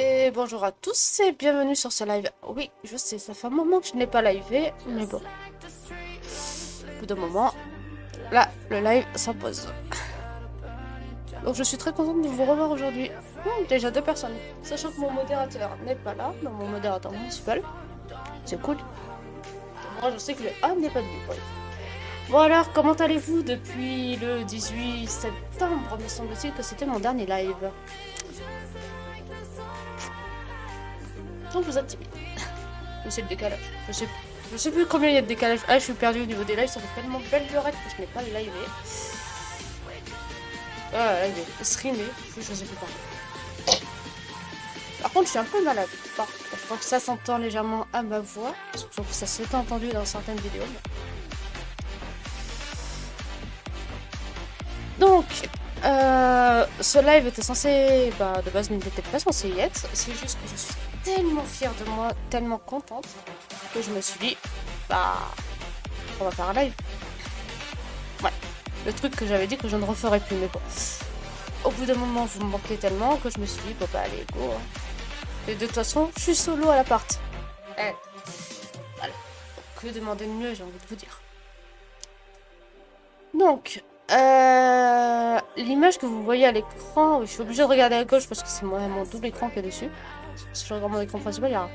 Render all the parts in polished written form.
Et bonjour à tous et bienvenue sur ce live. Oui, je sais, ça fait un moment que je n'ai pas livé, mais bon. Au bout d'un moment, là, le live s'impose. Donc je suis très contente de vous revoir aujourd'hui. Déjà 2 personnes. Sachant que mon modérateur n'est pas là, non, mon modérateur municipal. C'est cool. Moi je sais que le A n'est pas venu. Bon alors, comment allez-vous depuis le 18 septembre? Me semble-t-il que c'était mon dernier live. Donc vous êtes timide. Mais c'est le décalage. Je sais plus combien il y a de décalage. Ah, je suis perdue au niveau des lives. Ça fait tellement belle lurette que je n'ai pas livé. Là, il est streamé, je sais plus parler. Par contre, je suis un peu malade. Je crois que ça s'entend légèrement à ma voix. Je trouve que ça s'est entendu dans certaines vidéos. Donc, ce live était censé... Bah, de base, n'était pas censé y être. C'est juste que je suis tellement fière de moi, tellement contente, que je me suis dit, bah, on va faire un live. Ouais, le truc que j'avais dit que je ne referais plus, mais bon. Au bout d'un moment, vous me manquez tellement que je me suis dit, bon bah allez, go. Hein. Et de toute façon, je suis solo à l'appart. Voilà. Que demander de mieux, j'ai envie de vous dire. Donc, l'image que vous voyez à l'écran, je suis obligée de regarder à gauche parce que c'est mon double écran qui est dessus. Si je regarde mon écran principal, il y a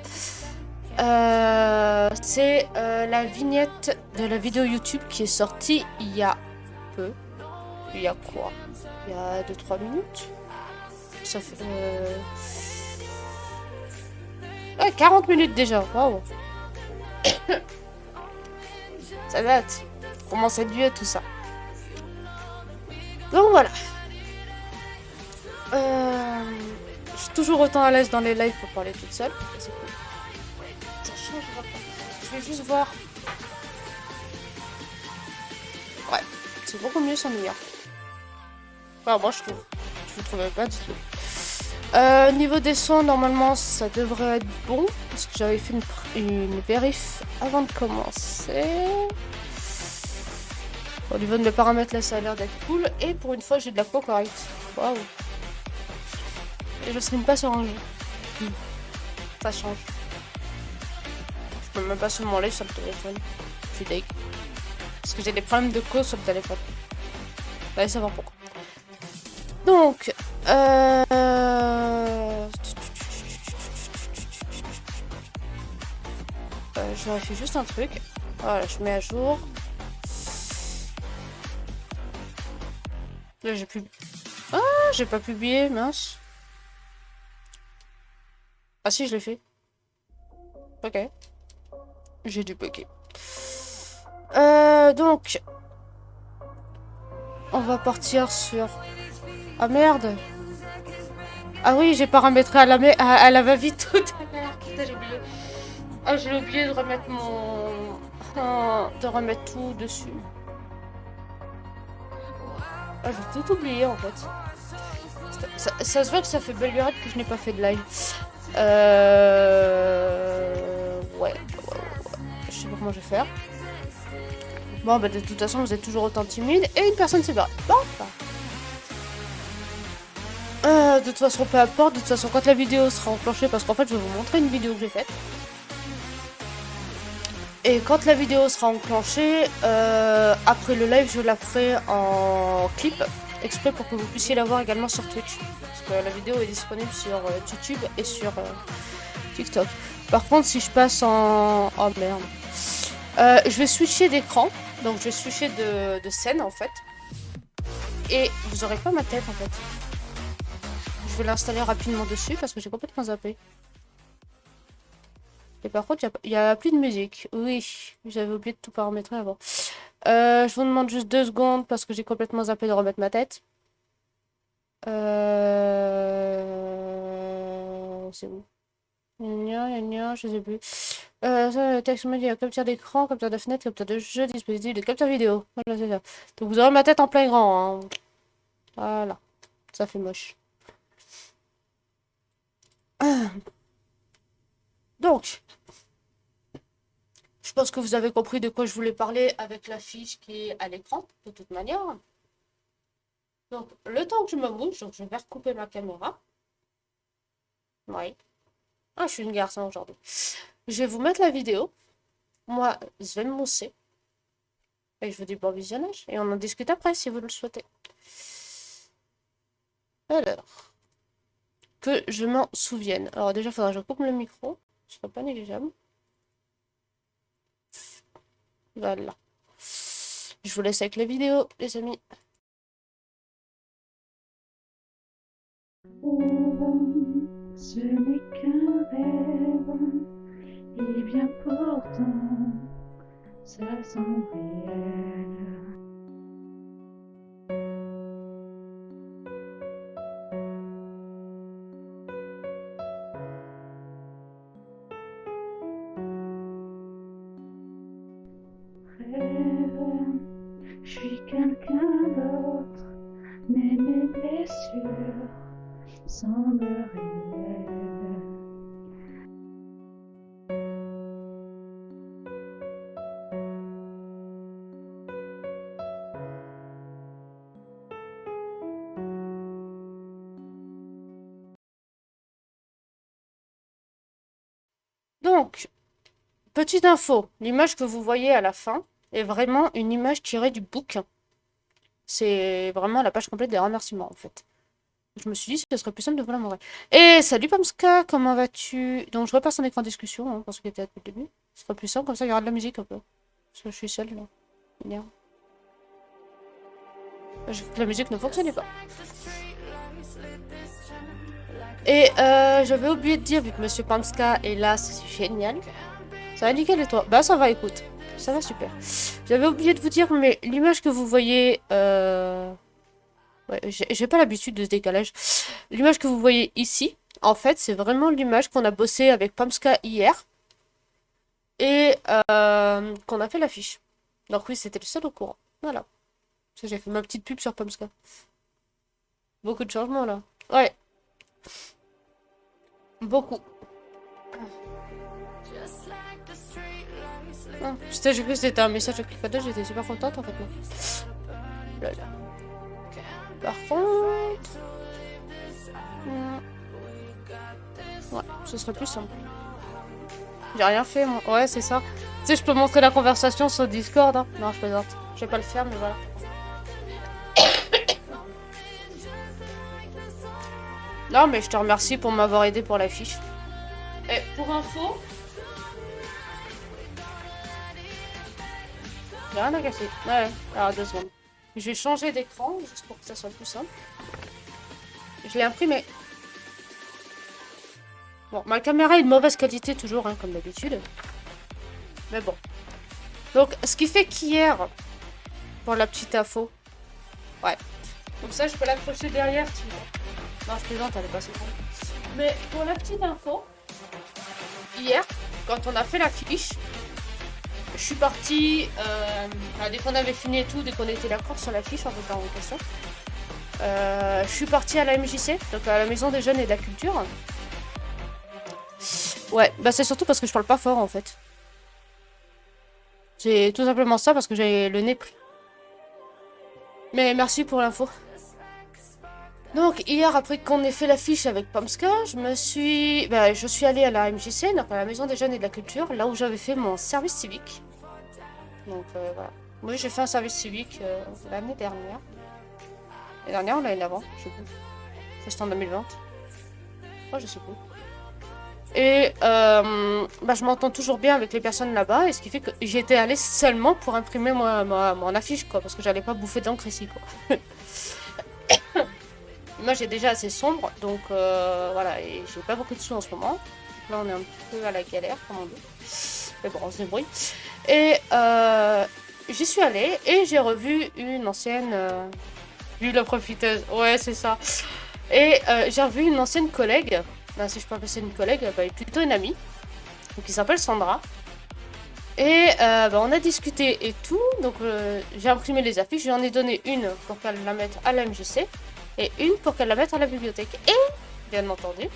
c'est la vignette de la vidéo YouTube qui est sortie il y a peu. Il y a quoi? Il y a 2-3 minutes. Ça fait... 40 minutes déjà, waouh. Ça date. Comment c'est vieux tout ça. Donc voilà. Je suis toujours autant à l'aise dans les lives pour parler toute seule. C'est cool. Ça changera pas. Je vais juste voir. Ouais, c'est beaucoup mieux sans meilleur. Enfin, moi je trouve. Je ne trouvais pas du tout. Niveau des sons, normalement ça devrait être bon. Parce que j'avais fait une vérif avant de commencer. Au niveau de mes paramètres là ça a l'air d'être cool. Et pour une fois j'ai de la co correcte. Waouh. Et je stream pas sur un jeu. Ça change. Je peux même pas sur mon live sur le téléphone. Je suis deg. Parce que j'ai des problèmes de co sur le téléphone. Vous allez savoir pourquoi. Donc, je vérifie juste un truc. Voilà, je mets à jour. Là, j'ai publié. Ah, j'ai pas publié, mince. Ah si, je l'ai fait. Ok. J'ai dû bugger. Donc, on va partir sur... Ah merde. Ah oui, j'ai paramétré à la va-vite tout à l'heure. Putain, j'ai oublié. Ah, j'ai oublié de remettre mon... de remettre tout dessus. Ah, j'ai tout oublié en fait. Ça se voit que ça fait belle lurette que je n'ai pas fait de live. Ouais. Je sais pas comment je vais faire. Bon, bah de toute façon, vous êtes toujours autant timide. Et une personne s'est barrée. Bon, bah. De toute façon, peu importe. De toute façon, quand la vidéo sera enclenchée, parce qu'en fait, je vais vous montrer une vidéo que j'ai faite. Et quand la vidéo sera enclenchée, après le live, je la ferai en clip, exprès pour que vous puissiez la voir également sur Twitch. Parce que la vidéo est disponible sur YouTube et sur TikTok. Par contre, si je passe en... Oh merde. Je vais switcher d'écran. Donc je vais switcher de scène en fait. Et vous aurez pas ma tête en fait. Je vais l'installer rapidement dessus parce que j'ai complètement zappé. Et par contre, il n'y a plus de musique. Oui, j'avais oublié de tout paramétrer avant. Je vous demande juste 2 secondes parce que j'ai complètement zappé de remettre ma tête. C'est où? Je sais plus. Texte média, capture d'écran, capture de fenêtre, capture de jeu, dispositif de capture vidéo. Voilà, c'est ça. Donc vous aurez ma tête en plein grand. Hein. Voilà. Ça fait moche. Donc, je pense que vous avez compris de quoi je voulais parler avec la fiche qui est à l'écran, de toute manière. Donc, le temps que je me bouge, donc je vais recouper ma caméra. Oui. Ah, je suis une garçon aujourd'hui. Je vais vous mettre la vidéo. Moi, je vais me mousser. Et je vous dis bon visionnage. Et on en discute après si vous le souhaitez. Alors, que je m'en souvienne. Alors déjà, il faudra que je coupe le micro. Ce serait pas négligeable. Voilà. Je vous laisse avec la vidéo, les amis. Ce n'est qu'un rêve, et bien pourtant, ça semble réel. Je suis quelqu'un d'autre, mais mes blessures semblent réelles. Donc, petite info, l'image que vous voyez à la fin est vraiment une image tirée du book. C'est vraiment la page complète des remerciements, en fait. Je me suis dit, ce serait plus simple de vous la montrer. Et salut Pamska, comment vas-tu? Donc, je repasse en écran discussion, hein, parce qu'il était depuis le début. Ce sera plus simple, comme ça, il y aura de la musique un peu. Parce que je suis seule, là. Bien. La musique ne fonctionnait pas. Et j'avais oublié de dire, vu que Monsieur Pamska est là, c'est génial. Ça va nickel et toi? Bah ça va, écoute. Ça va super. J'avais oublié de vous dire, mais l'image que vous voyez... Ouais, j'ai pas l'habitude de ce décalage. L'image que vous voyez ici, en fait, c'est vraiment l'image qu'on a bossé avec Pamska hier. Et qu'on a fait l'affiche. Donc oui, c'était le seul au courant. Voilà. J'ai fait ma petite pub sur Pamska. Beaucoup de changements là. Ouais. Beaucoup. Ah, j'ai cru que c'était un message de cliquetage, j'étais super contente en fait. Lol. Par contre... Ouais, ce serait plus simple. J'ai rien fait, moi. Ouais, c'est ça. Tu sais, je peux montrer la conversation sur Discord. Hein. Non, je plaisante. Je vais pas le faire, mais voilà. Non, mais je te remercie pour m'avoir aidé pour l'affiche. Et pour info... J'ai rien à casser. Ouais, alors 2 secondes. Je vais changer d'écran, juste pour que ça soit plus simple. Je l'ai imprimé. Bon, ma caméra est de mauvaise qualité toujours, hein, comme d'habitude. Mais bon. Donc, ce qui fait qu'hier, pour la petite info... Ouais. Donc ça, je peux l'accrocher derrière, tu vois. Non, je plaisante, elle est pas si grande. Mais pour la petite info, hier, quand on a fait l'affiche, je suis partie, dès qu'on avait fini et tout, dès qu'on était d'accord sur l'affiche, en fait, en question, je suis partie à la MJC, donc à la Maison des Jeunes et de la Culture. Ouais, bah c'est surtout parce que je parle pas fort, en fait. C'est tout simplement ça, parce que j'ai le nez pris. Mais merci pour l'info. Donc hier, après qu'on ait fait l'affiche avec Pamska, je suis allée à la MJC, donc à la Maison des Jeunes et de la Culture, là où j'avais fait mon service civique. Donc voilà. Oui, j'ai fait un service civique l'année dernière. L'année dernière ou l'année d'avant, je sais plus. C'était en 2020. Oh, je sais plus. Et je m'entends toujours bien avec les personnes là-bas, et ce qui fait que j'étais allée seulement pour imprimer mon affiche, quoi, parce que j'allais pas bouffer d'encre ici, quoi. L'image est déjà assez sombre, donc voilà, et j'ai pas beaucoup de sous en ce moment. Là, on est un peu à la galère, comme on dit. Mais bon, on se débrouille. Et j'y suis allée, et j'ai revu une ancienne... Vu la profiteuse, ouais, c'est ça. Et j'ai revu une ancienne collègue, ben, si je peux appeler ça une collègue, plutôt une amie, qui s'appelle Sandra. Et on a discuté et tout, donc j'ai imprimé les affiches, j'en ai donné une pour qu'elle la mette à la MJC, et une pour qu'elle la mette à la bibliothèque. Et, bien entendu,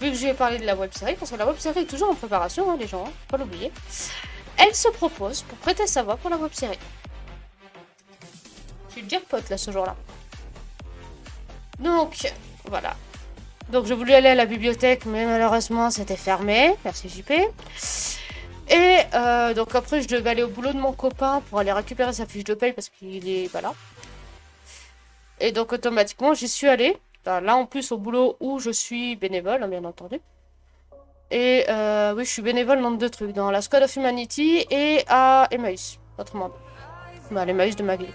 vu que j'ai parlé de la web-série, parce que la web-série est toujours en préparation, hein, les gens, faut pas l'oublier, elle se propose pour prêter sa voix pour la web-série. Je suis jackpot là ce jour-là. Donc, voilà. Donc, je voulais aller à la bibliothèque, mais malheureusement, c'était fermé. Merci JP. Et donc, après, je devais aller au boulot de mon copain pour aller récupérer sa fiche de paye parce qu'il est pas là. Et donc, automatiquement, j'y suis allée. Enfin, là, en plus, au boulot où je suis bénévole, bien entendu. Et oui, je suis bénévole dans 2 trucs. Dans la Squad of Humanity et à Emmaüs, autrement. Bah, l'Emmaüs de ma ville.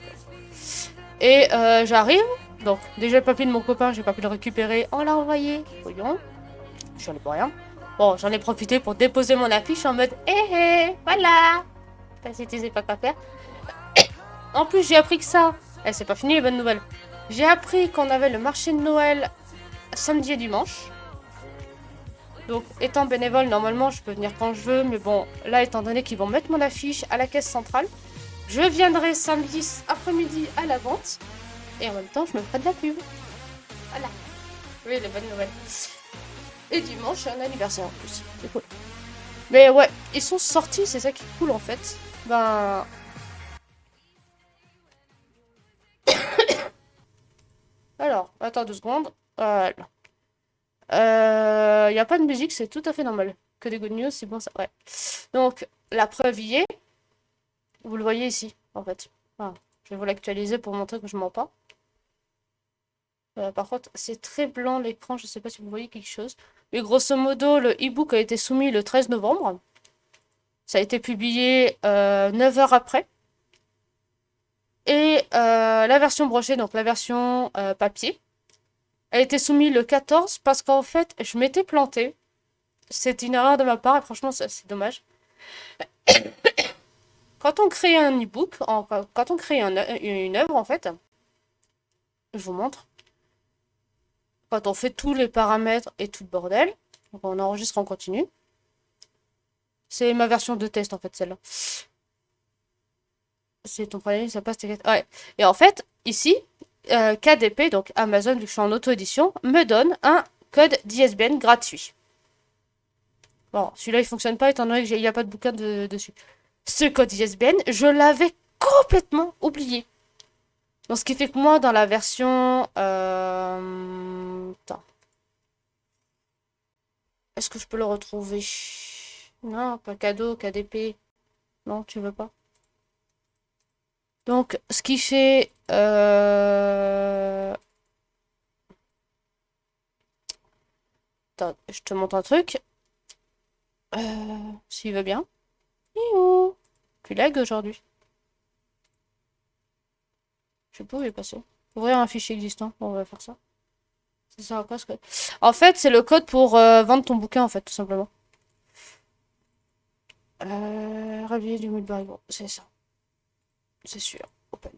Et j'arrive. Donc, déjà le papier de mon copain, j'ai pas pu le récupérer. On l'a envoyé. Voyons. Je suis allée pour rien. Bon, j'en ai profité pour déposer mon affiche en mode voilà. Si tu sais pas quoi faire. En plus, j'ai appris que ça. C'est pas fini les bonnes nouvelles. J'ai appris qu'on avait le marché de Noël samedi et dimanche. Donc, étant bénévole, normalement, je peux venir quand je veux. Mais bon, là, étant donné qu'ils vont mettre mon affiche à la caisse centrale, Je viendrai samedi après-midi à la vente. Et en même temps, je me ferai de la pub. Voilà. Oui, les bonnes nouvelles. Et dimanche, c'est un anniversaire en plus. C'est cool. Mais ouais, ils sont sortis, c'est ça qui est cool en fait. Ben. Alors, attends 2 secondes. Voilà. Y a pas de musique, c'est tout à fait normal. Que des good news, c'est bon ça. Ouais. Donc, la preuve y est. Vous le voyez ici, en fait. Voilà. Je vais vous l'actualiser pour montrer que je mens pas. Par contre, c'est très blanc l'écran, je sais pas si vous voyez quelque chose. Mais grosso modo, le e-book a été soumis le 13 novembre. Ça a été publié 9 heures après. Et la version brochée, donc la version papier, a été soumise le 14 parce qu'en fait, je m'étais plantée. C'est une erreur de ma part et franchement, c'est dommage. Quand on crée un e-book, quand on crée une œuvre, en fait, je vous montre. Quand on fait tous les paramètres et tout le bordel, donc on enregistre en continu. C'est ma version de test, en fait, celle-là. C'est ton problème, ça passe, t'inquiète. Ouais. Et en fait, ici, KDP, donc Amazon, vu que je suis en auto-édition, me donne un code d'ISBN gratuit. Bon, celui-là, il fonctionne pas étant donné qu'il n'y a pas de bouquin dessus. Ce code ISBN, je l'avais complètement oublié. Donc, ce qui fait que moi, dans la version... Attends. Est-ce que je peux le retrouver? Non, pas cadeau, KDP. Non, tu veux pas. Donc, ce qui fait... Attends, je te montre un truc. S'il veut bien. Youhou. Tu lag aujourd'hui. Je sais pas où il est passé. Ouvrir un fichier existant. Bon, on va faire ça. C'est ça, quoi ce code? En fait, c'est le code pour vendre ton bouquin, en fait, tout simplement. Réveiller du mood bon, c'est ça. C'est sûr. Open.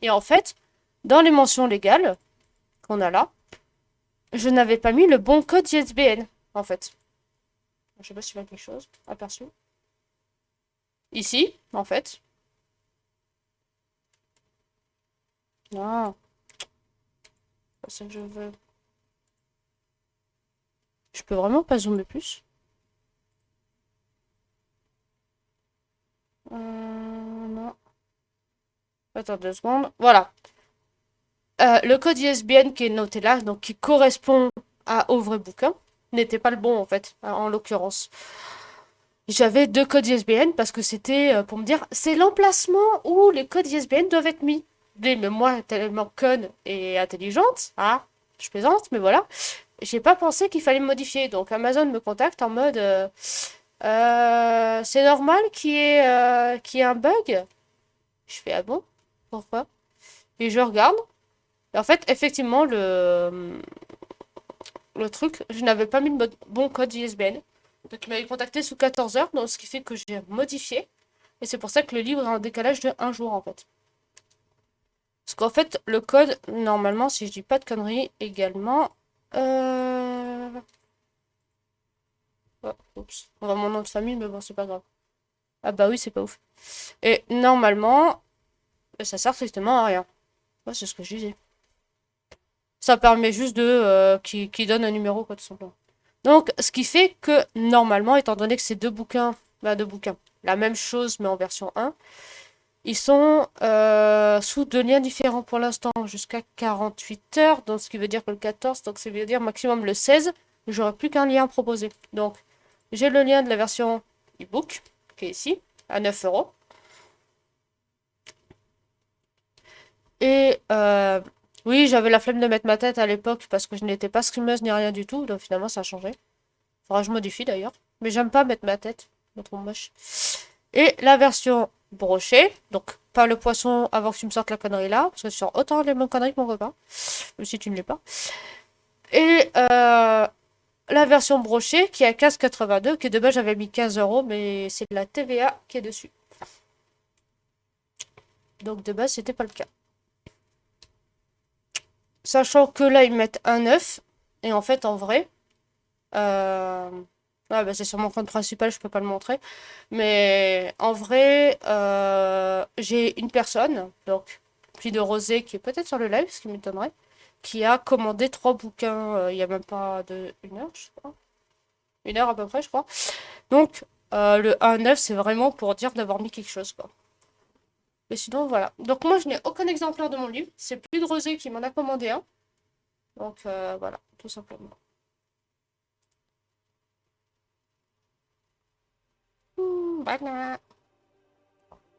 Et en fait, dans les mentions légales qu'on a là, je n'avais pas mis le bon code ISBN, en fait. Je sais pas si tu vois quelque chose. Aperçu. Ici, en fait. Non. C'est ça que je veux. Je peux vraiment pas zoomer plus. Non. Attends 2 secondes. Voilà. Le code ISBN qui est noté là, donc qui correspond au vrai bouquin, n'était pas le bon en fait, en l'occurrence. J'avais 2 codes ISBN parce que c'était pour me dire c'est l'emplacement où les codes ISBN doivent être mis. Mais moi, tellement conne et intelligente, je plaisante, mais voilà, j'ai pas pensé qu'il fallait me modifier. Donc Amazon me contacte en mode c'est normal qu'il y ait un bug. Je fais ah bon? Pourquoi? Et je regarde. Et en fait, effectivement, le truc, je n'avais pas mis le bon code ISBN. Donc il m'avait contacté sous 14 heures, donc ce qui fait que j'ai modifié. Et c'est pour ça que le livre est en décalage de 1 jour en fait. Parce qu'en fait, le code, normalement, si je dis pas de conneries, également... Oh, oups. On va mon nom de famille, mais bon, c'est pas grave. Ah bah oui, c'est pas ouf. Et normalement, ça sert strictement à rien. Ouais, c'est ce que je disais. Ça permet juste de... qui donne un numéro, quoi, tout simplement. Donc, ce qui fait que, normalement, étant donné que c'est deux bouquins, la même chose, mais en version 1, ils sont sous 2 liens différents pour l'instant, jusqu'à 48 heures, donc ce qui veut dire que le 14, donc ça veut dire maximum le 16, j'aurai plus qu'un lien proposé. Donc, j'ai le lien de la version e-book, qui est ici, à 9 euros. Et oui, j'avais la flemme de mettre ma tête à l'époque parce que je n'étais pas streameuse ni rien du tout, donc finalement ça a changé. Faudra que je modifie d'ailleurs. Mais j'aime pas mettre ma tête, je me trouve moche. Et la version brochée, donc pas le poisson avant que tu me sortes la connerie là, parce que tu sors autant les mêmes conneries que mon copain, même si tu ne l'es pas. Et la version brochée qui est à 15,82, qui de base j'avais mis 15 euros, mais c'est la TVA qui est dessus. Donc de base c'était pas le cas. Sachant que là ils mettent un 9, et en fait en vrai, Ouais, bah, c'est sur mon compte principal, je peux pas le montrer. Mais en vrai, j'ai une personne, donc, puis de Rosé, qui est peut-être sur le live, ce qui m'étonnerait, qui a commandé 3 bouquins il y a même pas de 1 heure, je crois. 1 heure à peu près, je crois. Donc, le 1,9, c'est vraiment pour dire d'avoir mis quelque chose, quoi. Mais sinon, voilà. Donc, moi, je n'ai aucun exemplaire de mon livre. C'est plus de Rosé qui m'en a commandé un. Donc, voilà, tout simplement. Voilà.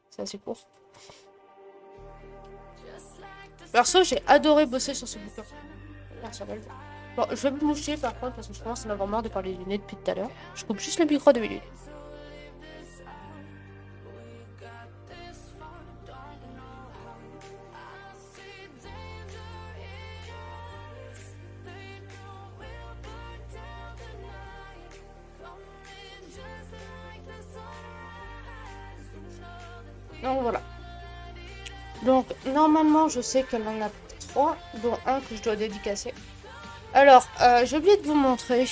C'est assez court. Perso, j'ai adoré bosser sur ce bouquin. Personnel. Bon, je vais me moucher par contre parce que je commence à m'avoir marre de parler du nez depuis tout à l'heure. Je coupe juste le micro de minutes. Donc voilà. Donc normalement, je sais qu'elle en a 3, dont un que je dois dédicacer. Alors, j'ai oublié de vous montrer.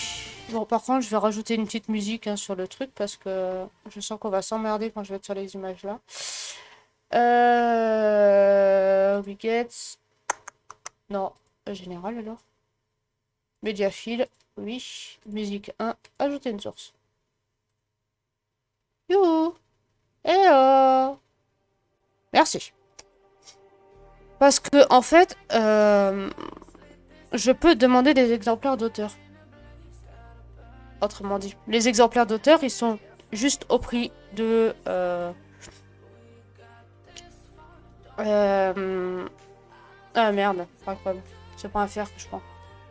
Bon, par contre, je vais rajouter une petite musique hein, sur le truc parce que je sens qu'on va s'emmerder quand je vais être sur les images là. We get. Non, général alors. Médiafile, oui. Musique 1, ajouter une source. Youhou! Hello! Merci. Parce que, en fait, je peux demander des exemplaires d'auteur. Autrement dit, les exemplaires d'auteur, ils sont juste au prix de. Ah merde, incroyable. C'est pas un fer que je prends.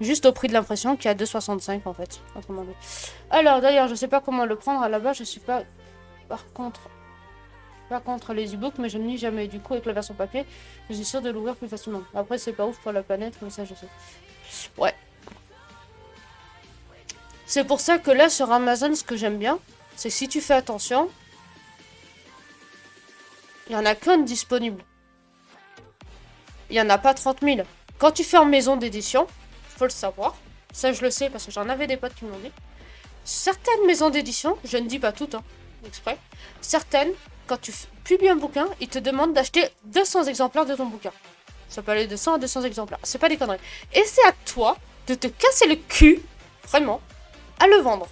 Juste au prix de l'impression qui est à 2,65 en fait. Autrement dit. Alors d'ailleurs, je sais pas comment le prendre à la base, je suis pas. Par contre. Pas contre les e-books, mais je ne lis jamais. Du coup, avec la version papier, je suis sûre de l'ouvrir plus facilement. Après, c'est pas ouf pour la planète, mais ça, je sais. Ouais. C'est pour ça que là, sur Amazon, ce que j'aime bien, c'est que si tu fais attention, il y en a qu'un disponible. Il y en a pas 30 000. Quand tu fais en maison d'édition, faut le savoir. Ça, je le sais parce que j'en avais des potes qui m'ont dit. Certaines maisons d'édition, je ne dis pas toutes, hein, exprès. Certaines, quand tu publies un bouquin, ils te demandent d'acheter 200 exemplaires de ton bouquin. Ça peut aller de 100 à 200 exemplaires. C'est pas des conneries. Et c'est à toi de te casser le cul, vraiment, à le vendre.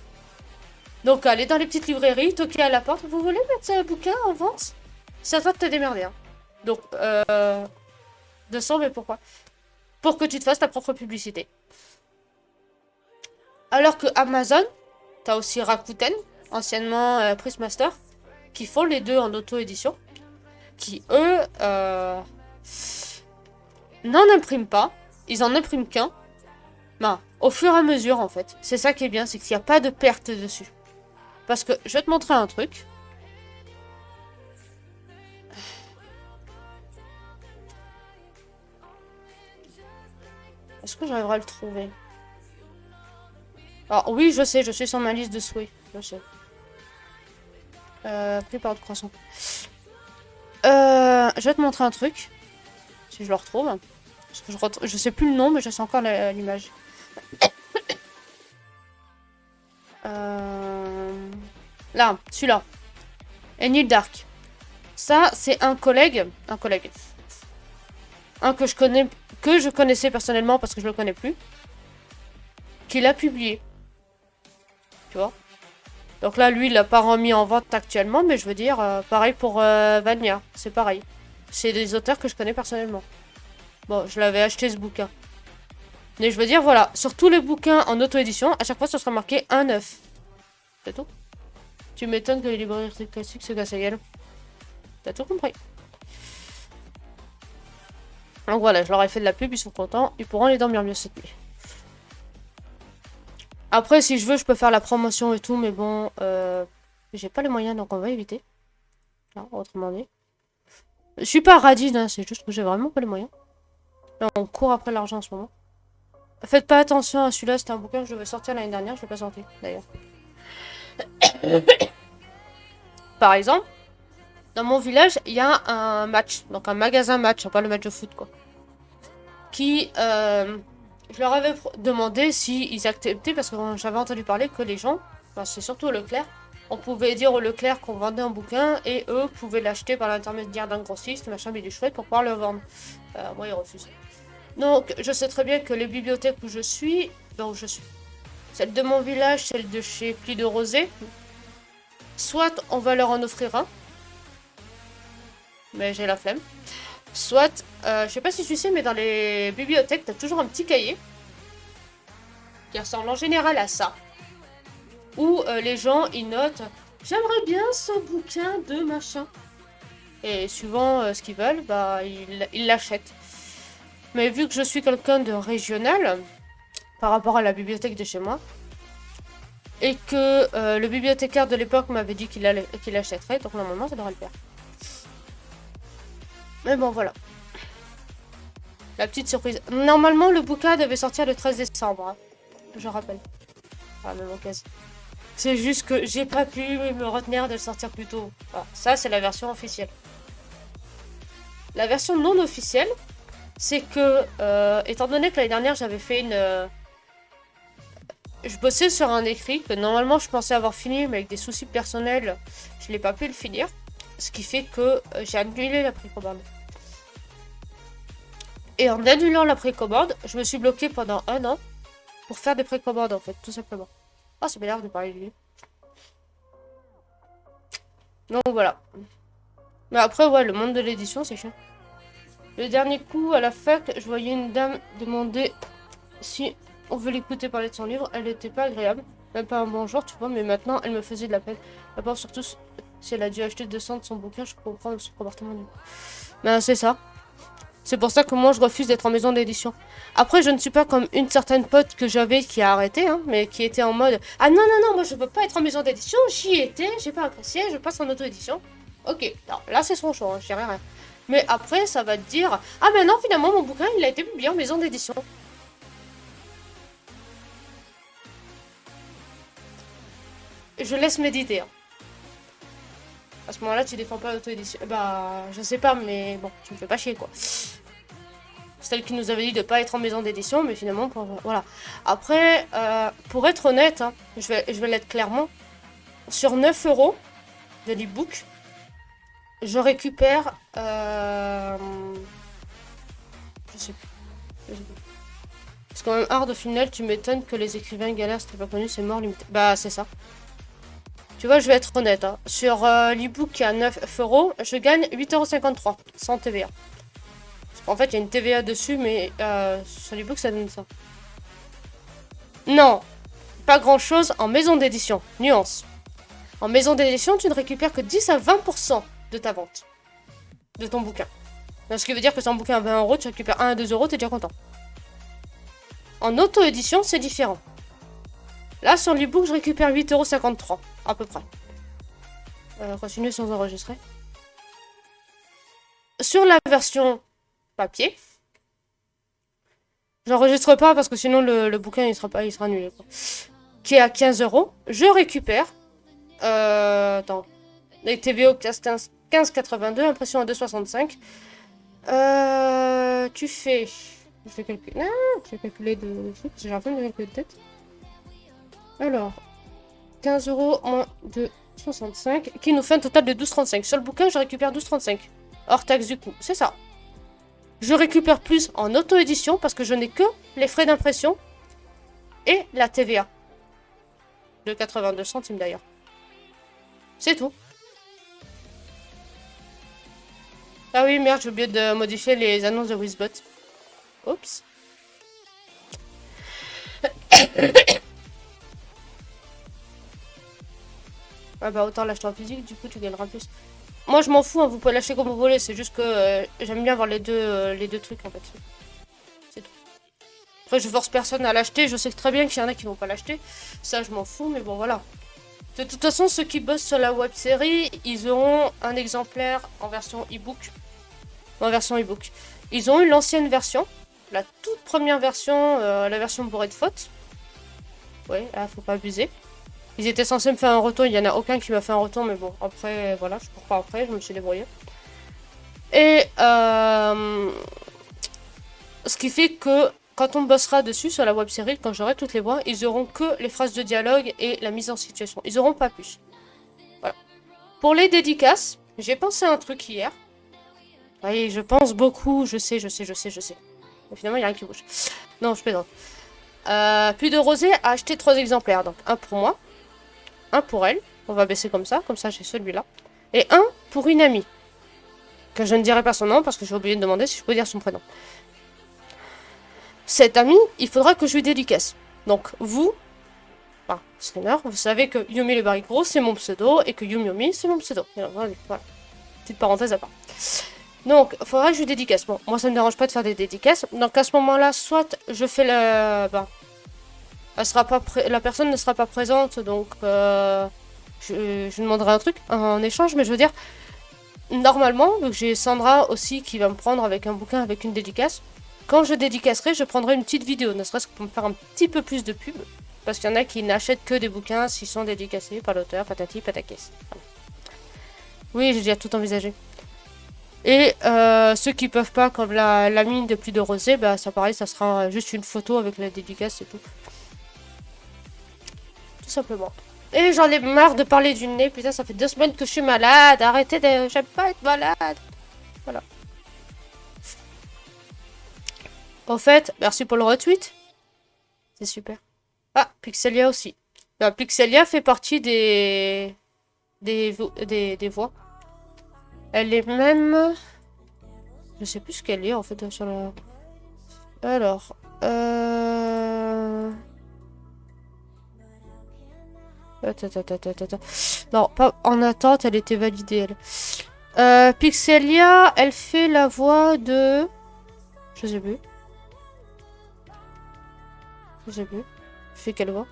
Donc, aller dans les petites librairies, toquer à la porte. Vous voulez mettre ce bouquin en vente? C'est à toi de te démerder. Hein. Donc, 200, mais pourquoi? Pour que tu te fasses ta propre publicité. Alors que Amazon, t'as aussi Rakuten, anciennement Prismaster, qui font les deux en auto-édition, qui eux n'en impriment pas, ils en impriment qu'un, ben, au fur et à mesure en fait. C'est ça qui est bien, c'est qu'il n'y a pas de perte dessus. Parce que je vais te montrer un truc. Est-ce que j'arriverai à le trouver? Alors oui, je sais, je suis sur ma liste de souhaits, je sais. Plupart de croissant. Je vais te montrer un truc. Si je le retrouve. Parce que je sais plus le nom, mais je sais encore l'image. Là, celui-là. Enil Dark. Ça, c'est un collègue. Un collègue. Un que je connaissais personnellement parce que je le connais plus. Qui l'a publié. Tu vois? Donc là, lui, il l'a pas remis en vente actuellement, mais je veux dire, pareil pour Vania. C'est pareil. C'est des auteurs que je connais personnellement. Bon, je l'avais acheté ce bouquin. Mais je veux dire, voilà, sur tous les bouquins en auto-édition, à chaque fois, ça sera marqué 1,9. C'est tout. Tu m'étonnes que les librairies classiques se cassent la gueule. T'as tout compris. Donc voilà, je leur ai fait de la pub, ils sont contents. Ils pourront aller dormir mieux cette nuit. Après, si je veux, je peux faire la promotion et tout, mais bon, j'ai pas les moyens, donc on va éviter. Là, autrement dit. Je suis pas radine, hein, c'est juste que j'ai vraiment pas les moyens. Là, on court après l'argent en ce moment. Faites pas attention à celui-là, c'était un bouquin que je devais sortir l'année dernière, je l'ai pas sorti d'ailleurs. Par exemple, dans mon village, il y a un match, donc un magasin match, pas le match de foot quoi. Qui, je leur avais demandé s'ils acceptaient, parce que j'avais entendu parler que les gens Enfin, c'est surtout Leclerc. On pouvait dire au Leclerc qu'on vendait un bouquin et eux pouvaient l'acheter par l'intermédiaire d'un grossiste, machin, mais du chouette pour pouvoir le vendre. Moi, ils refusent. Donc, je sais très bien que les bibliothèques où je suis, donc je suis, celle de mon village, celle de chez Pli de Rosée, soit on va leur en offrir un, mais j'ai la flemme. Soit, je sais pas si tu sais, mais dans les bibliothèques, t'as toujours un petit cahier qui ressemble en général à ça. Où les gens, ils notent « J'aimerais bien ce bouquin de machin ». Et suivant ce qu'ils veulent, bah, ils l'achètent. Mais vu que je suis quelqu'un de régional, par rapport à la bibliothèque de chez moi, et que le bibliothécaire de l'époque m'avait dit qu'il achèterait, donc normalement ça devrait le faire. Mais bon, voilà. La petite surprise. Normalement, le bouquin devait sortir le 13 décembre, hein, je rappelle. À la même occasion. C'est juste que j'ai pas pu me retenir de le sortir plus tôt. Voilà. Ça, c'est la version officielle. La version non officielle, c'est que, étant donné que l'année dernière, j'avais fait une... je bossais sur un écrit que normalement, je pensais avoir fini, mais avec des soucis personnels, je n'ai pas pu le finir. Ce qui fait que j'ai annulé la précommande. Et en annulant la précommande, je me suis bloquée pendant 1 an pour faire des précommandes, en fait, tout simplement. Ah, ça m'énerve de parler de lui. Donc voilà. Mais après, ouais, le monde de l'édition, c'est chiant. Le dernier coup, à la fac, je voyais une dame demander si on veut l'écouter parler de son livre. Elle n'était pas agréable. Même pas un bonjour, tu vois, mais maintenant, elle me faisait de la peine. D'abord, surtout, si elle a dû acheter 200 de son bouquin, je comprends son comportement. Ben, c'est ça. C'est pour ça que moi, je refuse d'être en maison d'édition. Après, je ne suis pas comme une certaine pote que j'avais qui a arrêté, hein, mais qui était en mode « Ah non, non, non, moi, je veux pas être en maison d'édition. J'y étais, j'ai pas apprécié, je passe en auto-édition. » Ok, alors, là, c'est son choix, hein, je dirais rien. Mais après, ça va te dire « Ah ben non, finalement, mon bouquin, il a été publié en maison d'édition. » Je laisse méditer. Hein. À ce moment-là, tu défends pas l'auto-édition. Bah, je sais pas, mais bon, tu me fais pas chier, quoi. C'est elle qui nous avait dit de pas être en maison d'édition, mais finalement, voilà. Après, pour être honnête, hein, je vais l'être clairement, sur 9 € de l'e-book, je récupère... je sais plus. C'est quand même hard au final, tu m'étonnes que les écrivains galèrent, c'était pas connu, c'est mort limité. Bah, c'est ça. Tu vois, je vais être honnête. Hein. Sur l'e-book qui est à 9 €, je gagne 8,53 € sans TVA. En fait, il y a une TVA dessus, mais sur l'e-book, ça donne ça. Non, pas grand-chose en maison d'édition. Nuance. En maison d'édition, tu ne récupères que 10 à 20% de ta vente. De ton bouquin. Donc, ce qui veut dire que si un bouquin à 20 €, tu récupères 1 à 2 €, t'es déjà content. En auto-édition, c'est différent. Là, sur l'e-book, je récupère 8,53 € à peu près. Continuer sans enregistrer. Sur la version papier, j'enregistre pas parce que sinon le bouquin il sera annulé. Quoi. Qui est à 15 €, je récupère. Attends. Les TVO 15,82, impression à 2,65. Tu fais. Je vais calculer. Non, je vais calculer de. J'ai un peu de calculer de tête. Alors. 15 € moins 2,65. Qui nous fait un total de 12,35. Sur le bouquin, je récupère 12,35. Hors taxe du coup. C'est ça. Je récupère plus en auto-édition parce que je n'ai que les frais d'impression et la TVA. De 82 centimes d'ailleurs. C'est tout. Ah oui, merde, j'ai oublié de modifier les annonces de Wizbot. Oups. Ah bah autant l'acheter en physique, du coup tu gagneras plus. Moi je m'en fous, hein, vous pouvez l'acheter comme vous voulez, c'est juste que j'aime bien avoir les deux trucs en fait. C'est tout. Après je force personne à l'acheter, je sais très bien qu'il y en a qui vont pas l'acheter. Ça je m'en fous, mais bon voilà. De toute façon, ceux qui bossent sur la web série, ils auront un exemplaire en version e-book. En version e-book. Ils ont eu l'ancienne version, la toute première version, la version bourrée de fautes. Ouais, là faut pas abuser. Ils étaient censés me faire un retour, il n'y en a aucun qui m'a fait un retour, mais bon, après, voilà, je comprends après, je me suis débrouillée. Et ce qui fait que quand on bossera dessus sur la web série, quand j'aurai toutes les voix, ils auront que les phrases de dialogue et la mise en situation. Ils auront pas plus. Voilà. Pour les dédicaces, j'ai pensé à un truc hier. Oui, je pense beaucoup, je sais. Mais finalement, il n'y a rien qui bouge. Non, je plaisante. Puis de Rosé a acheté 3 exemplaires. Donc un pour moi, un pour elle. On va baisser comme ça j'ai celui-là. Et un pour une amie. Que je ne dirai pas son nom parce que j'ai oublié de demander si je peux dire son prénom. Cette amie, il faudra que je lui dédicace. Donc vous, streamer, vous savez que Yumi le Baricro c'est mon pseudo et que Yumi c'est mon pseudo. Voilà. Petite parenthèse à part. Donc, il faudra que je lui dédicace. Bon, moi ça me dérange pas de faire des dédicaces. Donc à ce moment-là, soit je fais le... elle sera pas la personne ne sera pas présente, donc je demanderai un truc en échange, mais je veux dire, normalement, vu que j'ai Sandra aussi qui va me prendre avec un bouquin avec une dédicace, quand je dédicacerai, je prendrai une petite vidéo, ne serait-ce que pour me faire un petit peu plus de pub. Parce qu'il y en a qui n'achètent que des bouquins s'ils sont dédicacés par l'auteur, patati patakès. Voilà. Oui, j'ai déjà tout envisagé. Et ceux qui peuvent pas, comme la mine de plus de Rosé, bah ça pareil, ça sera juste une photo avec la dédicace, c'est tout. Tout simplement. Et j'en ai marre de parler du nez, putain, ça fait 2 semaines que je suis malade, arrêtez de... J'aime pas être malade. Voilà. Au fait, merci pour le retweet. C'est super. Ah, Pixelia aussi. Bah, Pixelia fait partie des voix. Elle est même... Je sais plus ce qu'elle est en fait sur la... Alors... Attends. Non, pas en attente, elle était validée, elle. Pixelia, elle fait la voix de... Je sais plus. Elle fait quelle voix?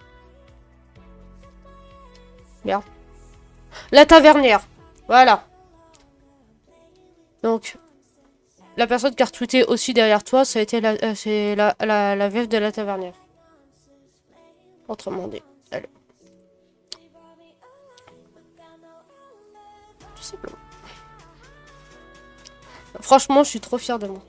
Merde. La tavernière. Voilà. Donc, la personne qui a retweeté aussi derrière toi, ça a été c'est la veuve de la tavernière. Autrement dit, elle. Tout simplement. Franchement, je suis trop fière de moi.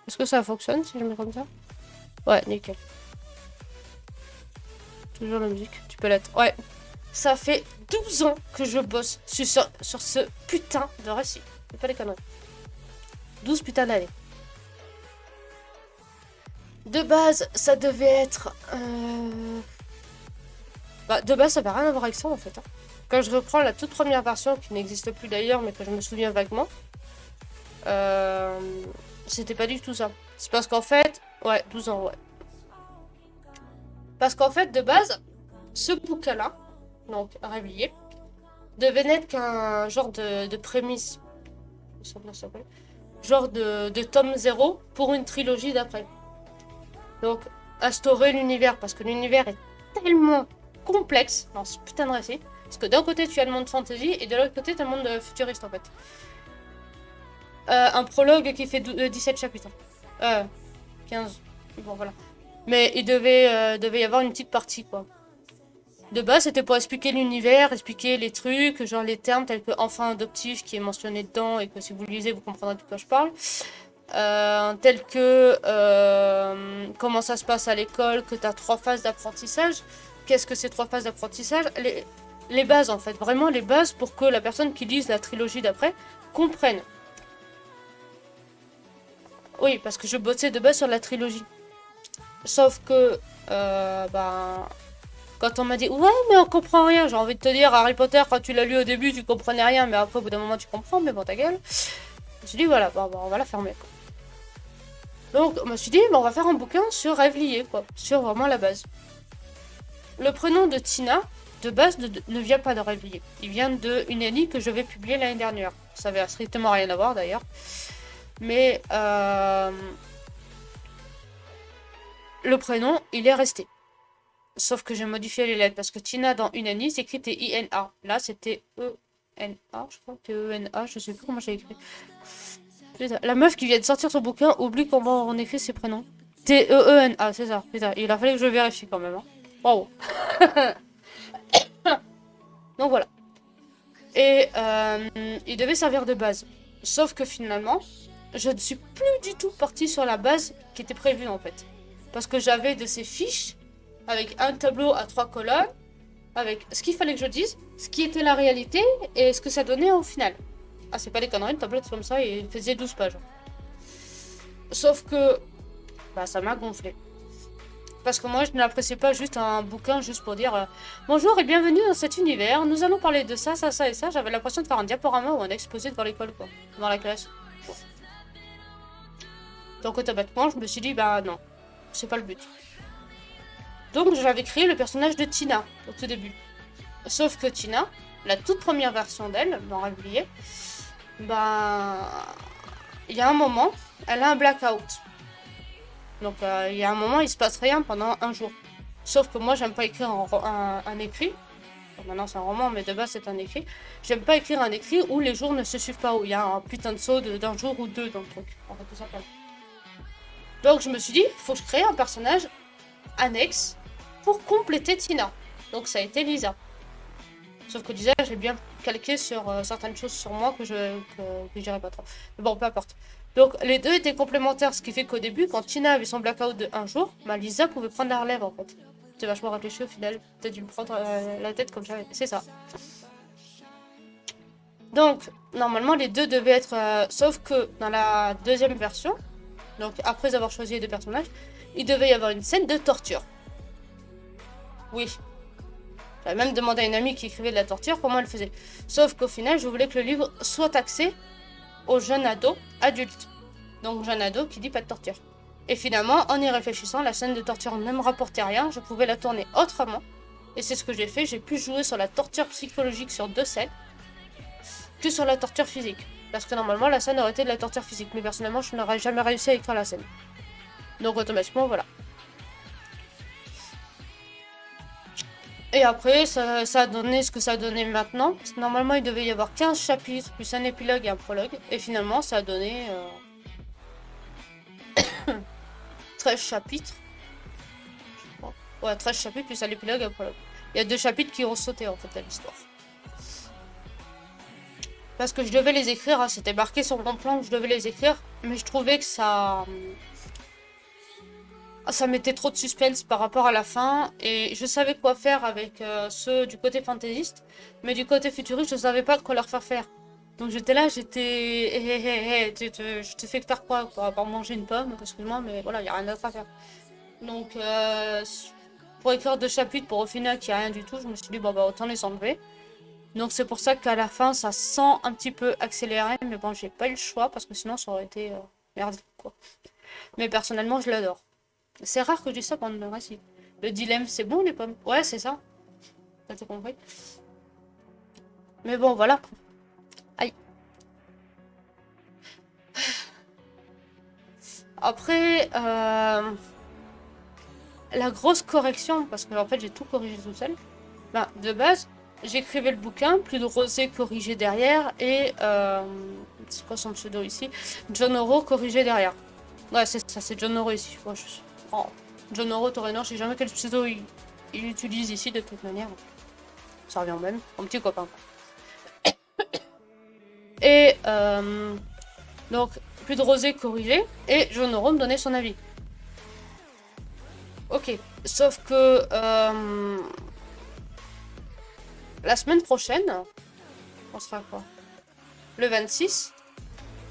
Est-ce que ça fonctionne si je mets comme ça? Ouais, nickel. Toujours la musique, tu peux l'être. Ouais. Ça fait 12 ans que je bosse sur ce putain de récit. C'est pas des conneries. 12 putains d'années. De base, ça devait être... Bah, de base, ça n'avait rien à voir avec ça, en fait. Hein. Quand je reprends la toute première version, qui n'existe plus d'ailleurs, mais que je me souviens vaguement, c'était pas du tout ça. C'est parce qu'en fait... Ouais, 12 ans, ouais. Parce qu'en fait, de base, ce bouquin-là, donc Réveillé, devait n'être qu'un genre de prémisse. Genre de tome 0 pour une trilogie d'après. Donc, instaurer l'univers, parce que l'univers est tellement complexe dans ce putain de récit. Parce que d'un côté, tu as le monde fantasy, et de l'autre côté, tu as le monde futuriste, en fait. Un prologue qui fait 17 chapitres. 15. Bon, voilà. Mais il devait y avoir une petite partie, quoi. De base, c'était pour expliquer l'univers, expliquer les trucs, genre les termes tels que enfant adoptif qui est mentionné dedans, et que si vous le lisez, vous comprendrez de quoi je parle. Tels que comment ça se passe à l'école, que tu as 3 phases d'apprentissage. Qu'est-ce que ces 3 phases d'apprentissage? Les bases, en fait. Vraiment les bases pour que la personne qui lise la trilogie d'après comprenne. Oui, parce que je bossais de base sur la trilogie. Sauf que, quand on m'a dit, ouais, mais on comprend rien, j'ai envie de te dire, Harry Potter, quand tu l'as lu au début, tu comprenais rien, mais après, au bout d'un moment, tu comprends, mais bon, ta gueule. Je me suis dit, voilà, on va la fermer, quoi. Donc, je me suis dit, on va faire un bouquin sur Rêve-Lié, quoi, sur vraiment la base. Le prénom de Tina, de base, ne vient pas de Rêve-Lié. Il vient d'une Annie que je vais publier l'année dernière. Ça avait strictement rien à voir, d'ailleurs. Mais, le prénom, il est resté. Sauf que j'ai modifié les lettres parce que Tina dans Unani s'écrit T-I-N-A. Là c'était E-N-A, je crois. T-E-N-A, je sais plus comment j'ai écrit. Putain, la meuf qui vient de sortir son bouquin oublie comment on écrit ses prénoms. T-E-E-N-A, c'est ça. Putain, il a fallu que je vérifie quand même. Hein. Wow. Donc voilà. Et il devait servir de base. Sauf que finalement, je ne suis plus du tout partie sur la base qui était prévue en fait. Parce que j'avais de ces fiches avec un tableau à 3 colonnes, avec ce qu'il fallait que je dise, ce qui était la réalité et ce que ça donnait au final. Ah, c'est pas des conneries, une tablette comme ça et il faisait 12 pages. Sauf que bah, ça m'a gonflé. Parce que moi, je n'apprécie pas juste un bouquin juste pour dire bonjour et bienvenue dans cet univers. Nous allons parler de ça, ça, ça et ça. J'avais l'impression de faire un diaporama ou un exposé devant l'école, quoi. Dans la classe. Donc, automatiquement, je me suis dit, bah non, c'est pas le but. Donc, j'avais créé le personnage de Tina au tout début. Sauf que Tina, la toute première version d'elle, dans Réveillé, bah. Il y a un moment, elle a un blackout. Donc il y a un moment, il se passe rien pendant un jour. Sauf que moi, j'aime pas écrire un écrit. Bon, maintenant, c'est un roman, mais de base, c'est un écrit. J'aime pas écrire un écrit où les jours ne se suivent pas, où il y a un putain de saut d'un jour ou deux dans le truc. En fait, tout simplement. Donc je me suis dit, faut que je crée un personnage annexe pour compléter Tina. Donc ça a été Lisa. Sauf que Lisa, j'ai bien calqué sur certaines choses sur moi que je dirais pas trop. Mais bon, peu importe. Donc les deux étaient complémentaires, ce qui fait qu'au début, quand Tina avait son blackout de un jour, bah, Lisa pouvait prendre la relève en fait. C'était vachement réfléchi au final. Peut-être dû me prendre la tête comme j'avais. C'est ça. Donc, normalement, les deux devaient être... sauf que dans la deuxième version, donc après avoir choisi les deux personnages, il devait y avoir une scène de torture. Oui. J'avais même demandé à une amie qui écrivait de la torture comment elle faisait. Sauf qu'au final, je voulais que le livre soit axé aux jeunes ados adultes. Donc jeune ado qui dit pas de torture. Et finalement, en y réfléchissant, la scène de torture ne me rapportait rien, je pouvais la tourner autrement. Et c'est ce que j'ai fait, j'ai pu jouer sur la torture psychologique sur deux scènes, que sur la torture physique. Parce que normalement, la scène aurait été de la torture physique, mais personnellement, je n'aurais jamais réussi à écrire la scène. Donc automatiquement, voilà. Et après, ça a donné ce que ça a donné maintenant. Normalement, il devait y avoir 15 chapitres, plus un épilogue et un prologue. Et finalement, ça a donné 13 chapitres. Ouais, 13 chapitres, plus un épilogue et un prologue. Il y a 2 chapitres qui ont sauté, en fait, à l'histoire. Parce que je devais les écrire, hein, c'était marqué sur mon plan que je devais les écrire. Mais je trouvais que ça mettait trop de suspense par rapport à la fin et je savais quoi faire avec ceux du côté fantaisiste, mais du côté futuriste, je savais pas quoi leur faire faire. Donc j'étais là, je te fais faire quoi, à part manger une pomme, excuse-moi, mais voilà, y a rien d'autre à faire. Donc pour écrire 2 chapitres pour au final qu'il y a rien du tout, je me suis dit bon bah autant les enlever. Donc c'est pour ça qu'à la fin ça sent un petit peu accéléré, mais bon j'ai pas eu le choix parce que sinon ça aurait été merdique quoi. Mais personnellement je l'adore. C'est rare que je dise ça pendant le récit. Le dilemme, c'est bon les pommes? Ouais, c'est ça. T'as tout compris. Mais bon, voilà. Aïe. Après, la grosse correction, parce que en fait j'ai tout corrigé tout seul. Ben, de base, j'écrivais le bouquin, plus de rosé corrigé derrière, et c'est quoi son pseudo ici? John Oro corrigé derrière. Ouais, c'est ça, c'est John Oro ici. Ouais, oh. John Oro Torrenor, je sais jamais quel pseudo il utilise ici de toute manière. Ça revient au même, mon petit copain. Et donc, plus de rosé corrigé, et John Oro me donnait son avis. Ok, sauf que la semaine prochaine, on sera quoi? Le 26,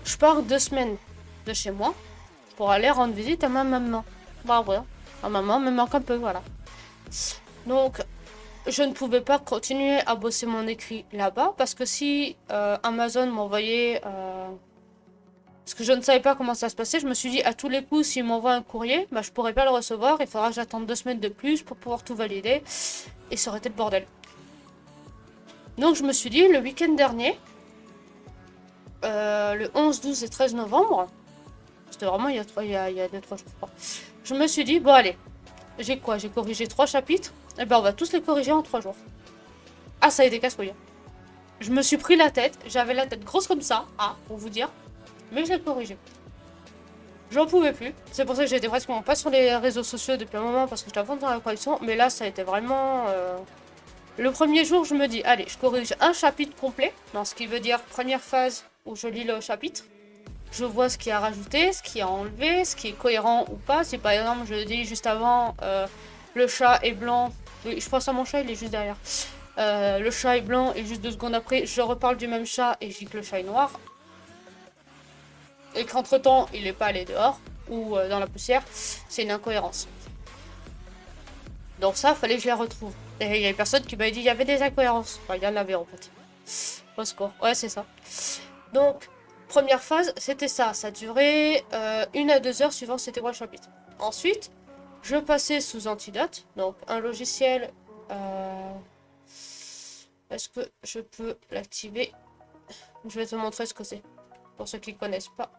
je pars 2 semaines de chez moi pour aller rendre visite à ma maman. Bah ouais, ma maman me manque un peu, voilà. Donc, je ne pouvais pas continuer à bosser mon écrit là-bas parce que si Amazon m'envoyait... parce que je ne savais pas comment ça se passait, je me suis dit à tous les coups, s'il m'envoie un courrier, bah, je pourrais pas le recevoir, il faudra que j'attende 2 semaines de plus pour pouvoir tout valider. Et ça aurait été le bordel. Donc je me suis dit, le week-end dernier, le 11, 12 et 13 novembre, c'était vraiment il y a 2-3 jours, je me suis dit, bon allez, j'ai quoi? J'ai corrigé 3 chapitres, et ben on va tous les corriger en 3 jours. Ah, ça a été casse-couille. Je me suis pris la tête, j'avais la tête grosse comme ça, pour vous dire, mais je l'ai corrigé. J'en pouvais plus, c'est pour ça que j'étais pratiquement pas sur les réseaux sociaux depuis un moment parce que j'étais à fond dans la correction, mais là ça a été vraiment Le premier jour, je me dis, allez, je corrige un chapitre complet, dans ce qui veut dire première phase où je lis le chapitre. Je vois ce qui a rajouté, ce qui a enlevé, ce qui est cohérent ou pas. Si par exemple, je dis juste avant, le chat est blanc, je pense à mon chat, il est juste derrière. Le chat est blanc et juste 2 secondes après, je reparle du même chat et je dis que le chat est noir. Et qu'entre temps, il n'est pas allé dehors ou dans la poussière, c'est une incohérence. Donc ça, fallait que je les retrouve. Et il y a personne qui m'a dit qu'il y avait des incohérences. Enfin, il y en avait en fait. Au secours. Ouais, c'est ça. Donc, première phase, c'était ça. Ça durait 1 à 2 heures suivant c'était quoi le chapitre. Ensuite, je passais sous Antidote. Donc, un logiciel... Est-ce que je peux l'activer? Je vais te montrer ce que c'est. Pour ceux qui ne connaissent pas.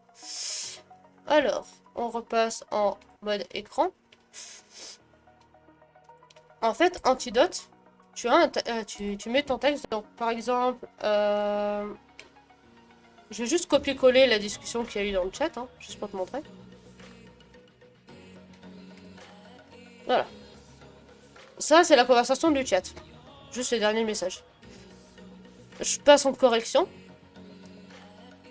Alors, on repasse en mode écran. En fait, Antidote, tu mets ton texte. Donc, par exemple, je vais juste copier-coller la discussion qu'il y a eu dans le chat, hein, juste pour te montrer. Voilà. Ça, c'est la conversation du chat. Juste les derniers messages. Je passe en correction.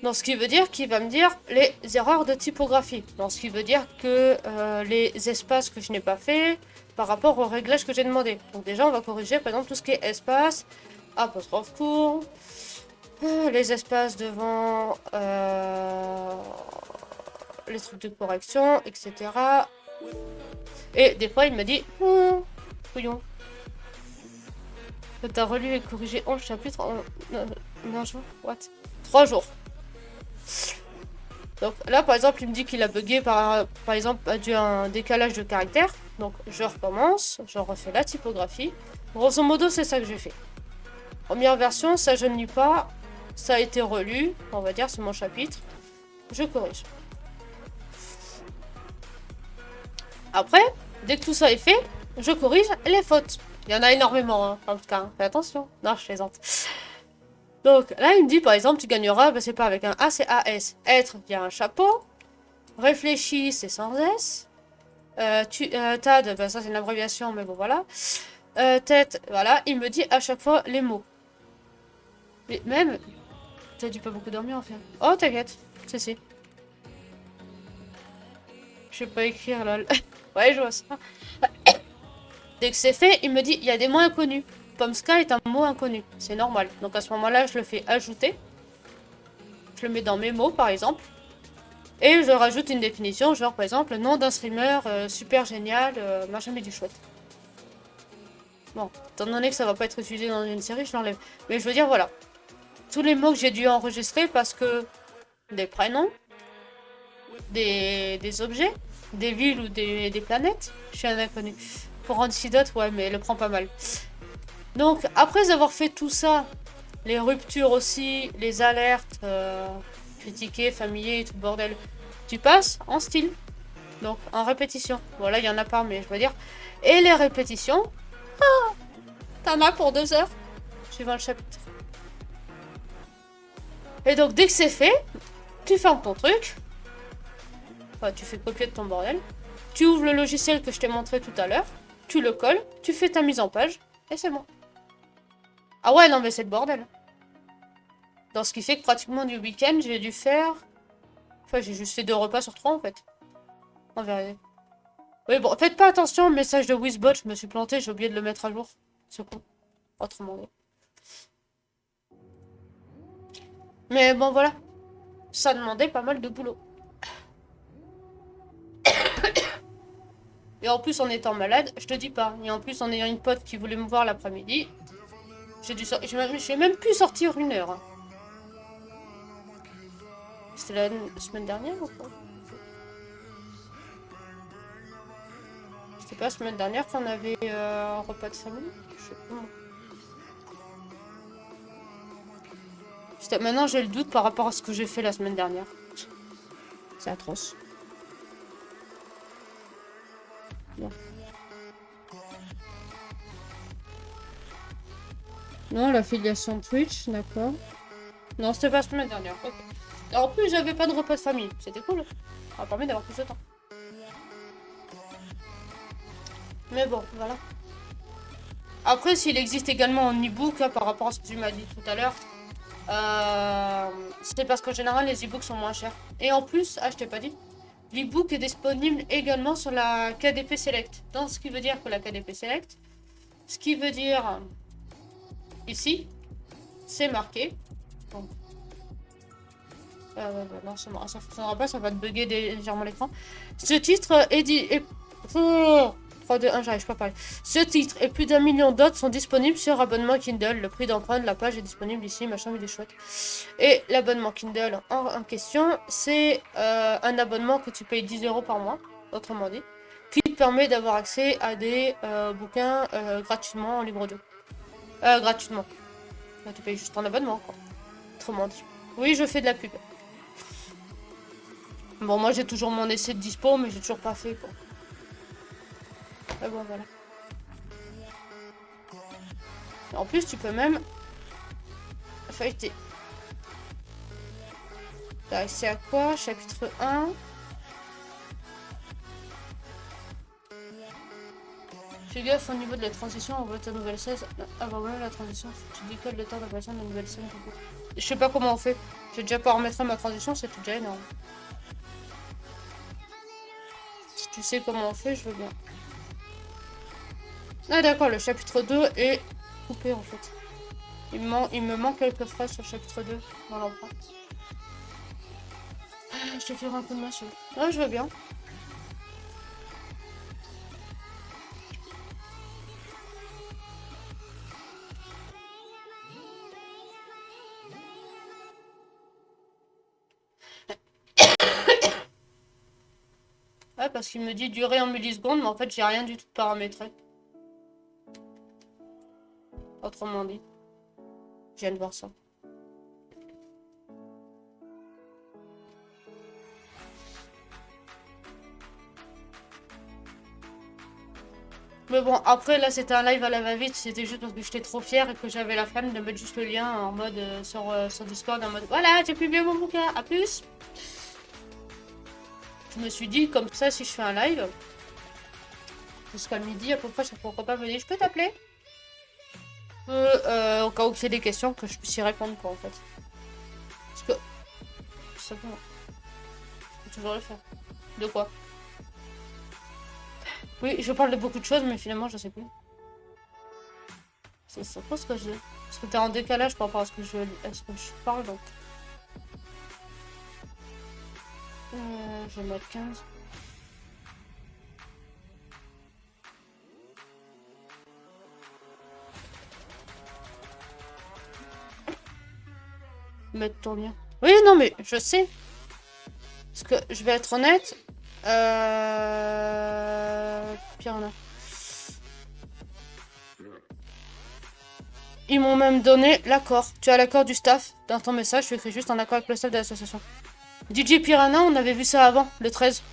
Donc, ce qui veut dire qu'il va me dire les erreurs de typographie. Donc, ce qui veut dire que les espaces que je n'ai pas fait par rapport au réglage que j'ai demandé. Donc, déjà, on va corriger, par exemple, tout ce qui est espace, apostrophe court, les espaces devant les trucs de correction, etc. Et des fois, il me dit couillon. T'as relu et corrigé 11 chapitres en un jour? What? 3 jours. Donc là, par exemple, il me dit qu'il a bugué par exemple, dû à un décalage de caractère. Donc je recommence, je refais la typographie. Grosso modo, c'est ça que j'ai fait. Première version, ça je ne lis pas. Ça a été relu, on va dire, c'est mon chapitre. Je corrige. Après, dès que tout ça est fait, je corrige les fautes. Il y en a énormément, hein, en tout cas. Hein. Fais attention. Non, je plaisante. Donc là, il me dit, par exemple, tu gagneras, ben, c'est pas avec un A, c'est AS. Être, il y a un chapeau. Réfléchi, c'est sans S. TAD, ben, ça c'est une abréviation, mais bon, voilà. Tête, voilà. Il me dit à chaque fois les mots. Mais même... T'as dû pas beaucoup dormir, en fait. Oh, t'inquiète. Si. Je vais pas écrire, lol. Ouais, je vois ça. Dès que c'est fait, il me dit, il y a des mots inconnus. Pomska est un mot inconnu. C'est normal. Donc à ce moment-là, je le fais ajouter. Je le mets dans mes mots, par exemple. Et je rajoute une définition, genre par exemple, le nom d'un streamer super génial, machin mais du chouette. Bon, étant donné que ça va pas être utilisé dans une série, je l'enlève. Mais je veux dire, voilà. Tous les mots que j'ai dû enregistrer parce que des prénoms, des objets, des villes ou des planètes, je suis un inconnu. Pour Antidote, ouais, mais elle le prend pas mal. Donc, après avoir fait tout ça, les ruptures aussi, les alertes, critiquer, familier et tout le bordel, tu passes en style. Donc, en répétition. Bon, là, il y en a pas, mais je veux dire. Et les répétitions, t'en as pour 2 heures, suivant le chapitre. Et donc, dès que c'est fait, tu fermes ton truc. Enfin, tu fais copier de ton bordel. Tu ouvres le logiciel que je t'ai montré tout à l'heure. Tu le colles, tu fais ta mise en page, et c'est bon. Ah ouais, non, mais c'est le bordel. Dans ce qui fait que pratiquement du week-end, j'ai dû faire... Enfin, j'ai juste fait 2 repas sur 3, en fait. En vérité. Oui, bon, faites pas attention, message de Wizbot, je me suis planté, j'ai oublié de le mettre à jour. C'est con. Autrement dit. Mais bon, voilà. Ça demandait pas mal de boulot. Et en plus, en étant malade, je te dis pas. Et en plus, en ayant une pote qui voulait me voir l'après-midi, j'ai dû sortir. J'ai même pu sortir 1 heure. Hein. C'était la semaine dernière ou quoi? C'était pas la semaine dernière qu'on avait un repas de famille? Je sais pas. Maintenant, j'ai le doute par rapport à ce que j'ai fait la semaine dernière. C'est atroce. Bon. Non, l'affiliation Twitch, d'accord. Non, c'était pas la semaine dernière. Ok. En plus, j'avais pas de repas de famille. C'était cool. Ça m'a permis d'avoir plus de temps. Mais bon, voilà. Après, s'il existe également en e-book, par rapport à ce que tu m'as dit tout à l'heure, c'est parce qu'en général, les e-books sont moins chers. Et en plus, je t'ai pas dit, l'e-book est disponible également sur la KDP Select. Donc, ce qui veut dire que la KDP Select, ce qui veut dire ici, c'est marqué. Donc, non, ça fonctionnera pas, ça va te bugger légèrement l'écran. Ce titre est dit. 3, 2, 1, j'arrive pas à parler. Ce titre et plus d'1 million d'autres sont disponibles sur abonnement Kindle. Le prix d'emprunt de la page est disponible ici, machin, il est chouette. Et l'abonnement Kindle en question, c'est un abonnement que tu payes 10 € par mois, autrement dit, qui te permet d'avoir accès à des bouquins gratuitement en libre audio. Gratuitement. Là, tu payes juste un abonnement, quoi. Autrement dit. Oui, je fais de la pub. Bon, moi j'ai toujours mon essai de dispo, mais j'ai toujours pas fait, quoi. Ah bon, voilà. En plus, tu peux même feuilleter. C'est à quoi? Chapitre 1. Fais gaffe au niveau de la transition, on voit ta nouvelle scène. Avant même la transition, tu décolles le temps d'apparition de la nouvelle scène. Je sais pas comment on fait. J'ai déjà pas remettre ma transition, c'était déjà énorme. Si tu sais comment on fait, je veux bien. Ah d'accord, le chapitre 2 est coupé en fait. Il me manque quelques phrases sur le chapitre 2 dans l'empreinte. Je te ferai un coup de main sur. Ouais, je veux bien. Ouais, parce qu'il me dit durée en millisecondes, mais en fait, j'ai rien du tout paramétré. Autrement dit. Je viens de voir ça. Mais bon, après, là, c'était un live à la va-vite. C'était juste parce que j'étais trop fière et que j'avais la flemme de mettre juste le lien en mode sur Discord. En mode voilà, j'ai publié mon bouquin. À plus. Je me suis dit, comme ça, si je fais un live, jusqu'à midi à peu près, pourquoi pas venir. Je peux t'appeler au cas où il y a des questions, que je puisse y répondre, quoi, en fait. Parce que. C'est bon. Je peux toujours le faire. De quoi? Oui, je parle de beaucoup de choses, mais finalement, je sais plus. C'est pas ce que je. Parce que t'es en décalage par rapport à ce que je parle, donc. Je vais mettre 15. Mettre ton lien. Oui, non, mais je sais. Parce que je vais être honnête. Piranha. Ils m'ont même donné l'accord. Tu as l'accord du staff. Dans ton message, tu écris juste en accord avec le staff de l'association. DJ Piranha, on avait vu ça avant, le 13.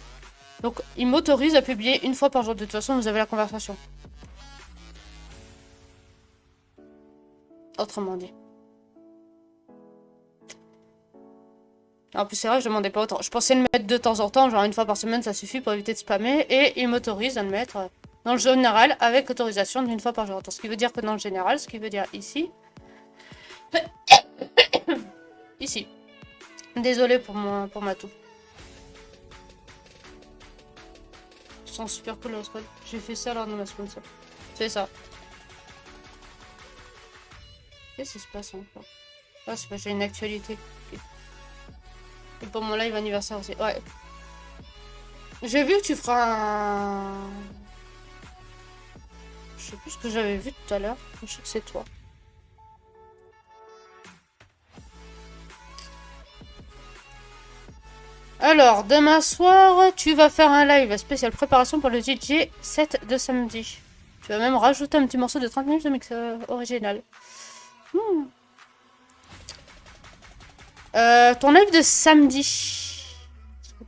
Donc, il m'autorise à publier une fois par jour. De toute façon, vous avez la conversation. Autrement dit. En plus, c'est vrai, je demandais pas autant. Je pensais le mettre de temps en temps, genre une fois par semaine, ça suffit pour éviter de spammer. Et il m'autorise à le mettre dans le général avec autorisation d'une fois par jour. Donc, ce qui veut dire que dans le général, ce qui veut dire ici. Ici. Désolée pour ma toux. Je sens super cool la squad. J'ai fait ça lors de ma sponsor. C'est ça. Qu'est-ce qui se passe encore? Ah, c'est pas, j'ai une actualité. Et pour mon live anniversaire aussi. Ouais. J'ai vu que tu feras un. Je sais plus ce que j'avais vu tout à l'heure. Je sais que c'est toi. Alors, demain soir, tu vas faire un live spécial préparation pour le DJ 7 de samedi. Tu vas même rajouter un petit morceau de 30 minutes de mix original. Ton live de samedi.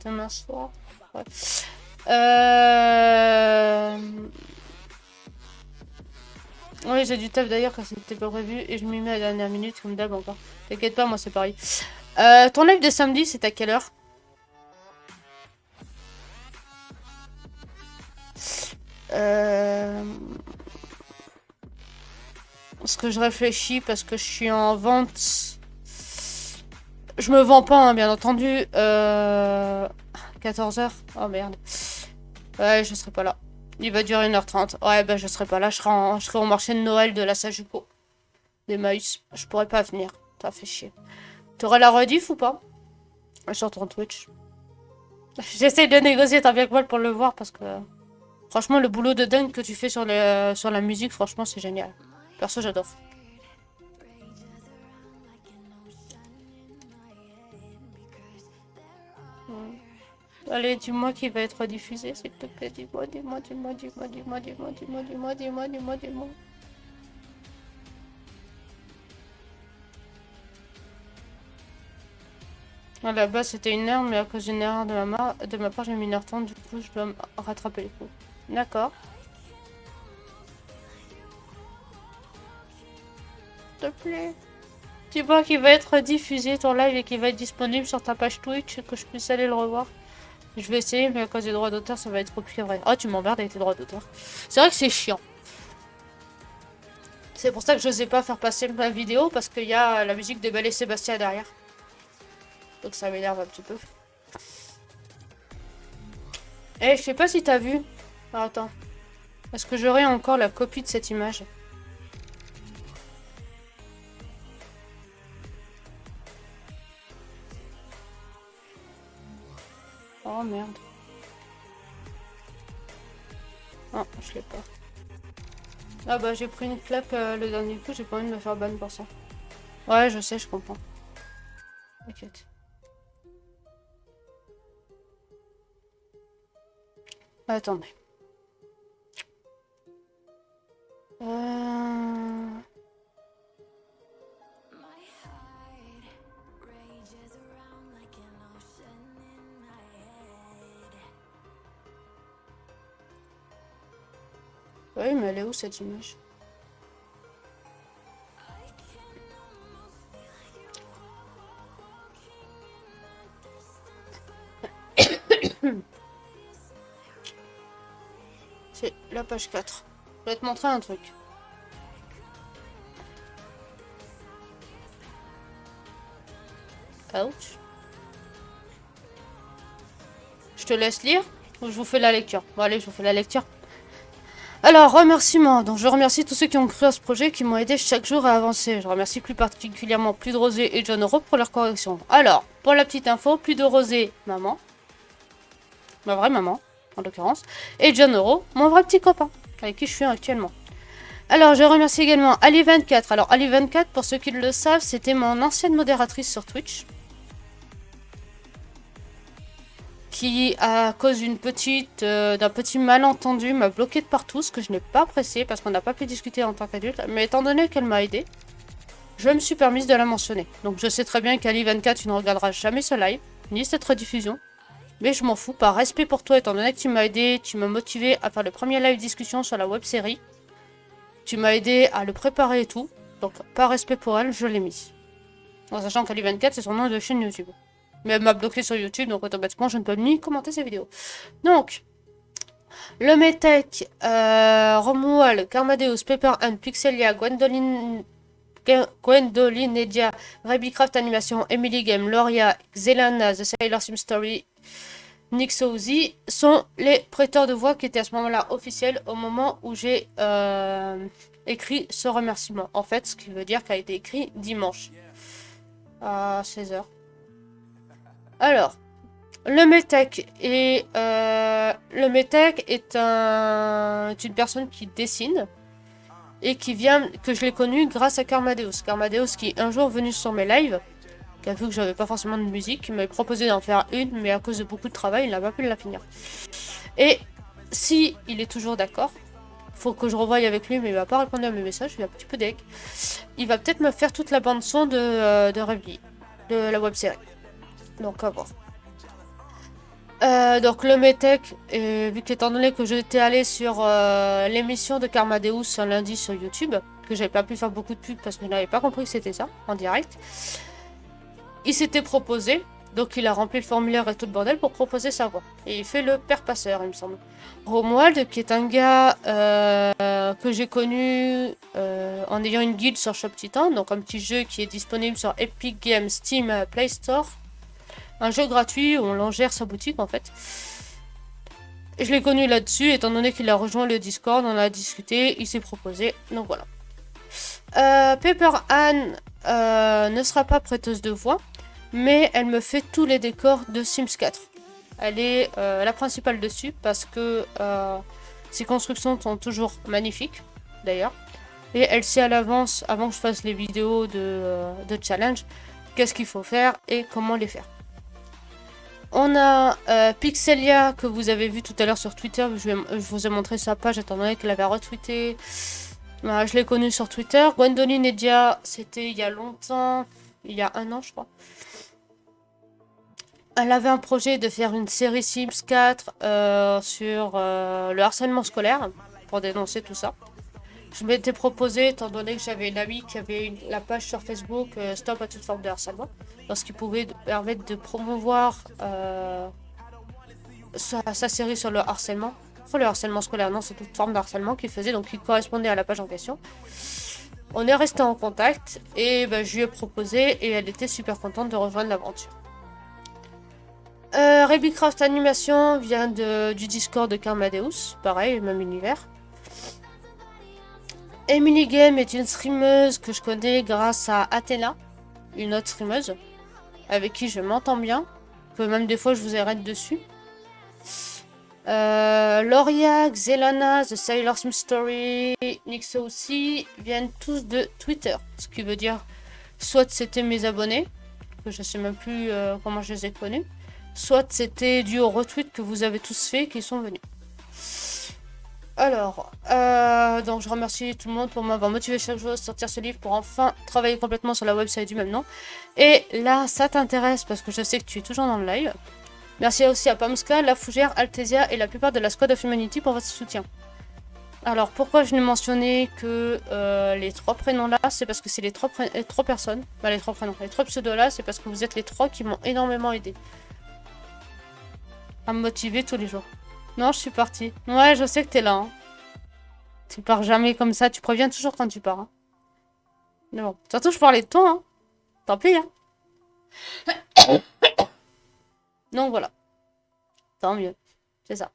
Demain soir. Ouais. Oui, j'ai du taf d'ailleurs quand c'était pas prévu et je m'y mets à la dernière minute comme d'hab encore. T'inquiète pas, moi c'est pareil. Ton live de samedi, c'est à quelle heure? ce que je réfléchis parce que je suis en vente. Je me vends pas, hein, bien entendu. 14h. Oh merde. Ouais, je serai pas là. Il va durer 1h30. Ouais, bah je serai pas là. Je serai au marché de Noël de la Sajuco. D'Emmaüs. Je pourrais pas venir. Ça fait chier. T'aurais la rediff ou pas? Sur ton Twitch. J'essaie de négocier tant bien que mal pour le voir parce que... Franchement, le boulot de dingue que tu fais sur la musique, franchement, c'est génial. Perso, j'adore. Allez, dis-moi qui va être diffusé, s'il te plaît. Dis-moi, dis-moi, dis-moi, dis-moi, dis-moi, dis-moi, dis-moi, dis-moi, dis-moi, dis-moi, dis-moi. À la base, c'était 1h, mais à cause d'une erreur de ma part, j'ai mis 1h30, du coup, je dois me rattraper les coups. D'accord. S'il te plaît. Dis-moi qui va être diffusé ton live et qui va être disponible sur ta page Twitch, que je puisse aller le revoir. Je vais essayer, mais à cause des droits d'auteur, ça va être trop vrai. Oh, tu m'emmerdes avec tes droits d'auteur. C'est vrai que c'est chiant. C'est pour ça que je n'osais pas faire passer ma vidéo, parce qu'il y a la musique de Belle et Sébastien derrière. Donc ça m'énerve un petit peu. Eh, je sais pas si t'as vu. Ah, attends. Est-ce que j'aurai encore la copie de cette image? Oh merde. Oh, je l'ai pas. Ah bah j'ai pris une claque le dernier coup, j'ai pas envie de me faire ban pour ça. Ouais, je sais, je comprends. T'inquiète. Attendez. Oui, mais elle est où cette image? C'est la page 4. Je vais te montrer un truc. Ouch. Je te laisse lire ou je vous fais la lecture? Bon allez, je vous fais la lecture. Alors, remerciements. Donc, je remercie tous ceux qui ont cru à ce projet, qui m'ont aidé chaque jour à avancer. Je remercie plus particulièrement Plus de Rosée et John Euro pour leur correction. Alors, pour la petite info, Plus de Rosée, maman. Ma vraie maman, en l'occurrence. Et John Euro, mon vrai petit copain, avec qui je suis actuellement. Alors, je remercie également Ali24. Alors, Ali24, pour ceux qui le savent, c'était mon ancienne modératrice sur Twitch. Qui, à cause d'un petit malentendu, m'a bloqué de partout, ce que je n'ai pas apprécié parce qu'on n'a pas pu discuter en tant qu'adulte. Mais étant donné qu'elle m'a aidé, je me suis permise de la mentionner. Donc je sais très bien qu'Ali24, tu ne regarderas jamais ce live, ni cette rediffusion. Mais je m'en fous, par respect pour toi, étant donné que tu m'as aidé, tu m'as motivé à faire le premier live discussion sur la web série. Tu m'as aidé à le préparer et tout. Donc par respect pour elle, je l'ai mis. En sachant qu'Ali24, c'est son nom de chaîne YouTube. Mais elle m'a bloqué sur YouTube, donc automatiquement, je ne peux ni commenter ses vidéos. Donc, le Metech, Romuald, Carmadeus, Pepper Ann, Pixelia, Gwendoline Nedia, Rabycraft Animation, Emily Game, Loria, Xelana, The Sailor Sim Story, Nick Souzy sont les prêteurs de voix qui étaient à ce moment-là officiels au moment où j'ai écrit ce remerciement. En fait, ce qui veut dire qu'il a été écrit dimanche à 16h. Alors, le Metech est une personne qui dessine et que je l'ai connu grâce à Carmadeus. Carmadeus qui est un jour venu sur mes lives, qui a vu que j'avais pas forcément de musique, il m'avait proposé d'en faire une, mais à cause de beaucoup de travail, il n'a pas pu la finir. Et si il est toujours d'accord, faut que je revoie avec lui, mais il va pas répondre à mes messages, il est un petit peu deg. Il va peut-être me faire toute la bande son de Réveil, de la web série. Donc à voir. Donc le Metech, vu qu'étant donné que j'étais allé sur l'émission de Carmadeus un lundi sur YouTube, que j'avais pas pu faire beaucoup de pubs parce que je n'avais pas compris que c'était ça, en direct, il s'était proposé, donc il a rempli le formulaire et tout le bordel pour proposer sa voix. Et il fait le père passeur, il me semble. Romuald, qui est un gars que j'ai connu en ayant une guilde sur Shop Titan, donc un petit jeu qui est disponible sur Epic Games, Steam, Play Store. Un jeu gratuit où on gère sa boutique en fait. Je l'ai connu là-dessus, étant donné qu'il a rejoint le Discord, on a discuté, il s'est proposé, donc voilà. Pepper Anne ne sera pas prêteuse de voix, mais elle me fait tous les décors de Sims 4. Elle est la principale dessus parce que ses constructions sont toujours magnifiques, d'ailleurs. Et elle sait à l'avance, avant que je fasse les vidéos de challenge, qu'est-ce qu'il faut faire et comment les faire. On a Pixelia que vous avez vu tout à l'heure sur Twitter. Je vous ai montré sa page étant donné qu'elle avait retweeté. Je l'ai connue sur Twitter. Gwendoline Edia, c'était il y a longtemps. Il y a un an, je crois. Elle avait un projet de faire une série Sims 4 sur le harcèlement scolaire pour dénoncer tout ça. Je m'étais proposé, étant donné que j'avais une amie qui avait la page sur Facebook Stop à toute forme de harcèlement, parce qu'il pouvait permettre de promouvoir sa série sur le harcèlement. Enfin, le harcèlement scolaire, non, c'est toute forme de harcèlement qu'il faisait, donc qui correspondait à la page en question. On est resté en contact et je lui ai proposé et elle était super contente de rejoindre l'aventure. Rebicraft Animation vient du Discord de Carmadeus, pareil, même univers. Emily Game est une streameuse que je connais grâce à Athena, une autre streameuse, avec qui je m'entends bien, que même des fois je vous arrête dessus. Loria, Xelana, The Sailor Sim Story, Nixo aussi, viennent tous de Twitter, ce qui veut dire soit c'était mes abonnés, que je sais même plus comment je les ai connus, soit c'était dû au retweet que vous avez tous fait qui sont venus. Alors, donc je remercie tout le monde pour m'avoir motivé chaque jour à sortir ce livre pour enfin travailler complètement sur la website du même nom. Et là, ça t'intéresse parce que je sais que tu es toujours dans le live. Merci aussi à Pamska, La Fougère, Altesia et la plupart de la Squad of Humanity pour votre soutien. Alors, pourquoi je n'ai mentionné que les trois prénoms là, c'est parce que c'est les trois personnes. Bah, les trois prénoms, les trois pseudos là, c'est parce que vous êtes les trois qui m'ont énormément aidé à me motiver tous les jours. Non, je suis partie. Ouais, je sais que t'es là. Hein. Tu pars jamais comme ça. Tu préviens toujours quand tu pars. Hein. Mais bon. Surtout, je parlais de toi. Hein. Tant pis. Hein. Donc voilà. Tant mieux. C'est ça.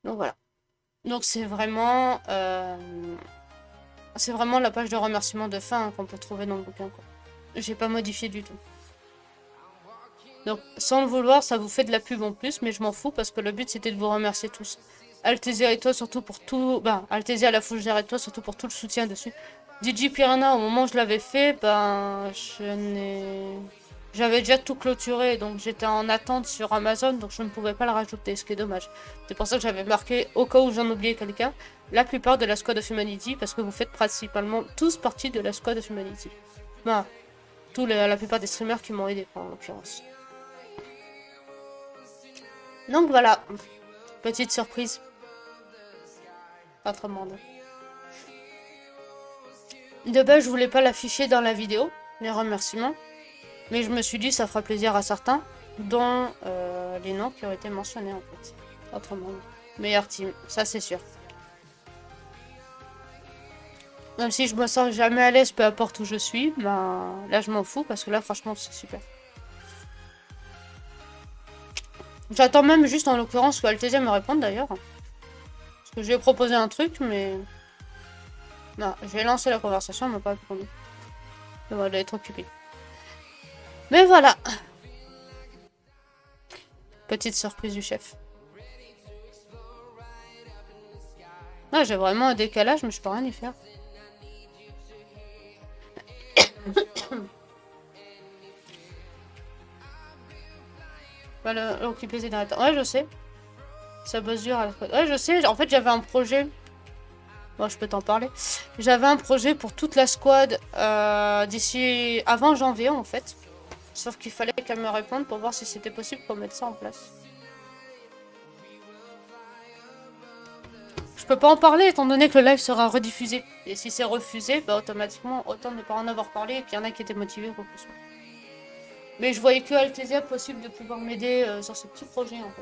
Donc voilà. Donc c'est vraiment... c'est vraiment la page de remerciement de fin hein, qu'on peut trouver dans le bouquin. J'ai pas modifié du tout. Donc, sans le vouloir, ça vous fait de la pub en plus, mais je m'en fous parce que le but c'était de vous remercier tous. Altesia et toi surtout pour tout... Altesia, La Fougère et toi surtout pour tout le soutien dessus. DJ Piranha, au moment où je l'avais fait, j'avais déjà tout clôturé, donc j'étais en attente sur Amazon, donc je ne pouvais pas le rajouter, ce qui est dommage. C'est pour ça que j'avais marqué, au cas où j'en oubliais quelqu'un, la plupart de la Squad of Humanity, parce que vous faites principalement tous partie de la Squad of Humanity. La plupart des streamers qui m'ont aidé, en l'occurrence. Donc voilà, petite surprise. Pas trop monde. De base, je voulais pas l'afficher dans la vidéo, les remerciements. Mais je me suis dit, ça fera plaisir à certains, dont les noms qui ont été mentionnés en fait. Autrement, meilleur team, ça c'est sûr. Même si je me sens jamais à l'aise, peu importe où je suis, là je m'en fous parce que là franchement c'est super. J'attends même juste en l'occurrence que Altesia me réponde d'ailleurs. Parce que je lui ai proposé un truc, mais... Non, j'ai lancé la conversation, elle m'a pas répondu. Elle va être occupée. Mais voilà. Petite surprise du chef. Non, j'ai vraiment un décalage, mais je peux rien y faire. L'occuper c'est d'arrêter. Ouais, je sais. Ça bosse dur à la squad. Ouais, je sais. En fait, j'avais un projet. Bon, je peux t'en parler. J'avais un projet pour toute la squad d'ici avant janvier, en fait. Sauf qu'il fallait qu'elle me réponde pour voir si c'était possible pour mettre ça en place. Je peux pas en parler étant donné que le live sera rediffusé. Et si c'est refusé, automatiquement, autant ne pas en avoir parlé et qu'il y en a qui étaient motivés pour que ce soit. Mais je voyais que Altesia possible de pouvoir m'aider sur ce petit projet en fait.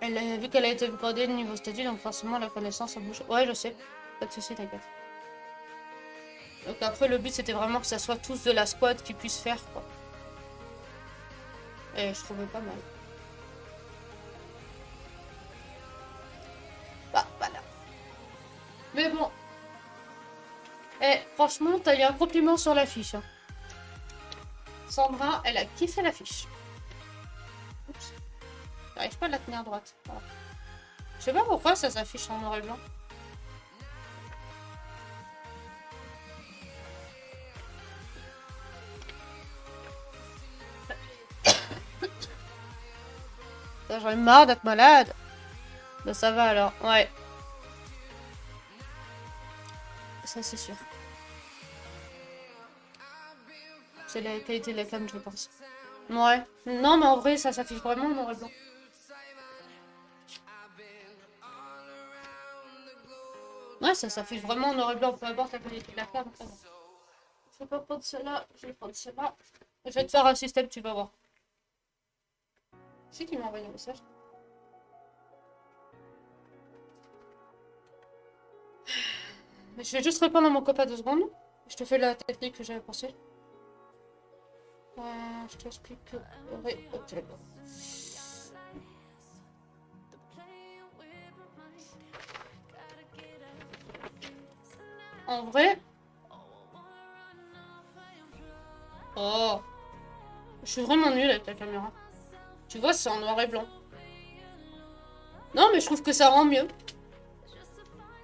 Vu qu'elle a été upgradée le niveau statut, donc forcément la connaissance ça bouge. Ouais, je sais. Pas de soucis, t'inquiète. Donc après, le but c'était vraiment que ça soit tous de la squad qui puissent faire quoi. Et je trouvais pas mal. Bah, voilà. Mais bon. Eh, franchement, t'as eu un compliment sur l'affiche. Hein. Sandra, elle a kiffé l'affiche. Oups. J'arrive pas à la tenir droite. Voilà. Je sais pas pourquoi ça s'affiche en noir et blanc. J'en ai marre d'être malade. Ben, ça va alors, ouais. Ça c'est sûr. C'est la qualité de la cam, je pense. Ouais. Non, mais en vrai, ça s'affiche vraiment en noir et blanc. Ouais, ça s'affiche vraiment en noir et blanc, peu importe la qualité de la cam. Je vais pas prendre celle-là, je vais prendre celle-là. Je vais te faire un système, tu vas voir. C'est qui m'a envoyé un message. Mais je vais juste répondre à mon copain 2 secondes. Je te fais la technique que j'avais pensée. Je t'explique que... En vrai... Oh, je suis vraiment nulle avec la caméra. Tu vois, c'est en noir et blanc. Non, mais je trouve que ça rend mieux.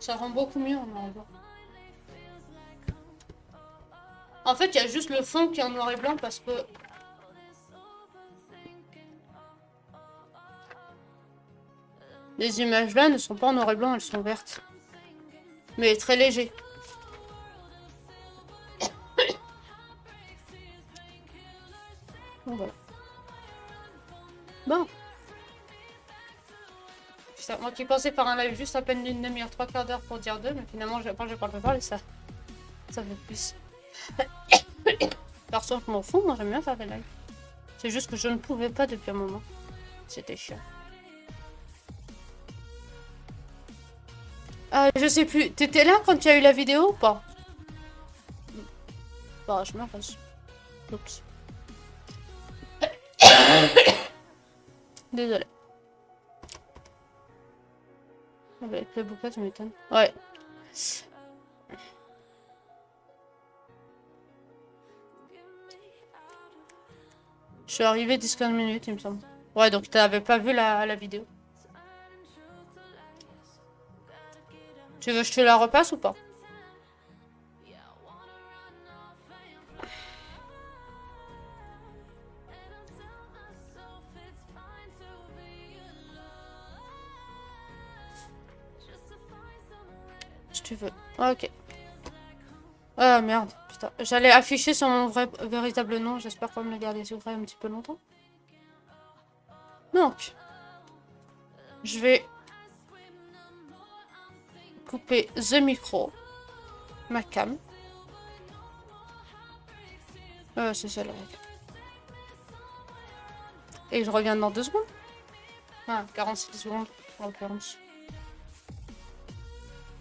Ça rend beaucoup mieux en noir et blanc. En fait, il y a juste le fond qui est en noir et blanc parce que... Les images là ne sont pas en noir et blanc, elles sont vertes. Mais très léger. Bon, voilà. Bon. Putain, moi qui pensais faire un live juste à peine d'une demi-heure, 3/4 d'heure pour dire 2, mais finalement, quand je parle pas et ça fait plus. Perso, je m'en fous, moi j'aime bien faire des lives. C'est juste que je ne pouvais pas depuis un moment. C'était chiant. Je sais plus. T'étais là quand il y a eu la vidéo ou pas? Bah, je me rase. Oups. Désolé. Avec le bouquet, tu m'étonnes. Ouais. Je suis arrivé 10-15 minutes, il me semble. Ouais, donc t'avais pas vu la vidéo. Tu veux que je te la repasse ou pas? Si tu veux. Ok. Ah merde, putain. J'allais afficher sur mon véritable nom. J'espère qu'on me le garder secret un petit peu longtemps. Donc, je vais couper the micro, ma cam. C'est ça la règle. Et je reviens dans 2 secondes. Ah, 46 secondes en l'occurrence.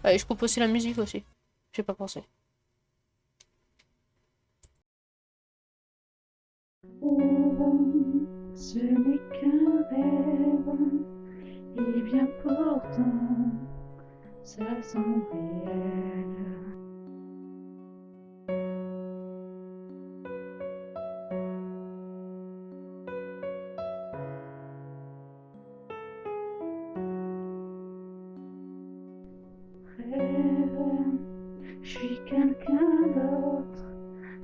Et je coupe aussi la musique aussi. J'ai pas pensé. Ce n'est qu'un rêve, et bien pourtant, ça semble réel. Rêve, je suis quelqu'un d'autre,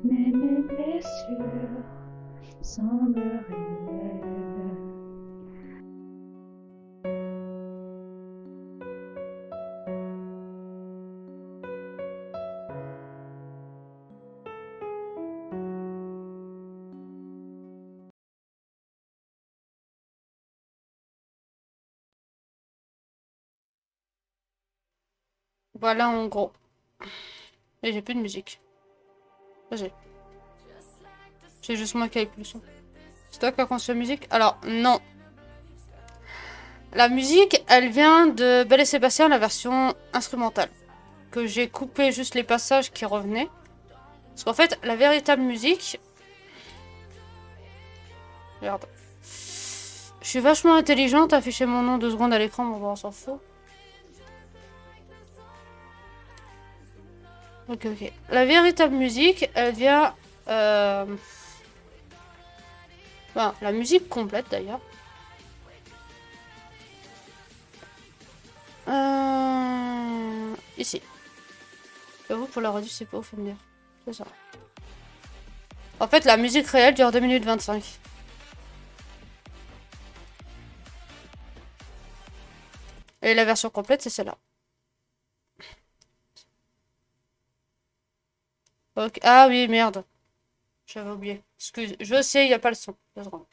mais mes blessures semblent réelles. Voilà en gros. Et j'ai plus de musique. Vas-y. C'est juste moi qui ai plus le son. C'est toi qui as construit la musique? Alors, non. La musique, elle vient de Belle et Sébastien, la version instrumentale. Que j'ai coupé juste les passages qui revenaient. Parce qu'en fait, la véritable musique... Regarde. Je suis vachement intelligente, afficher mon nom 2 secondes à l'écran, bon, on s'en fout. Ok, ok. La véritable musique, elle vient... Enfin, la musique complète, d'ailleurs. Ici. J'avoue, pour la réduire, c'est pas ouf à me dire. C'est ça. En fait, la musique réelle dure 2 minutes 25. Et la version complète, c'est celle-là. Ok. Ah oui, merde. J'avais oublié. Excuse. Je sais, il n'y a pas le son. 2 secondes.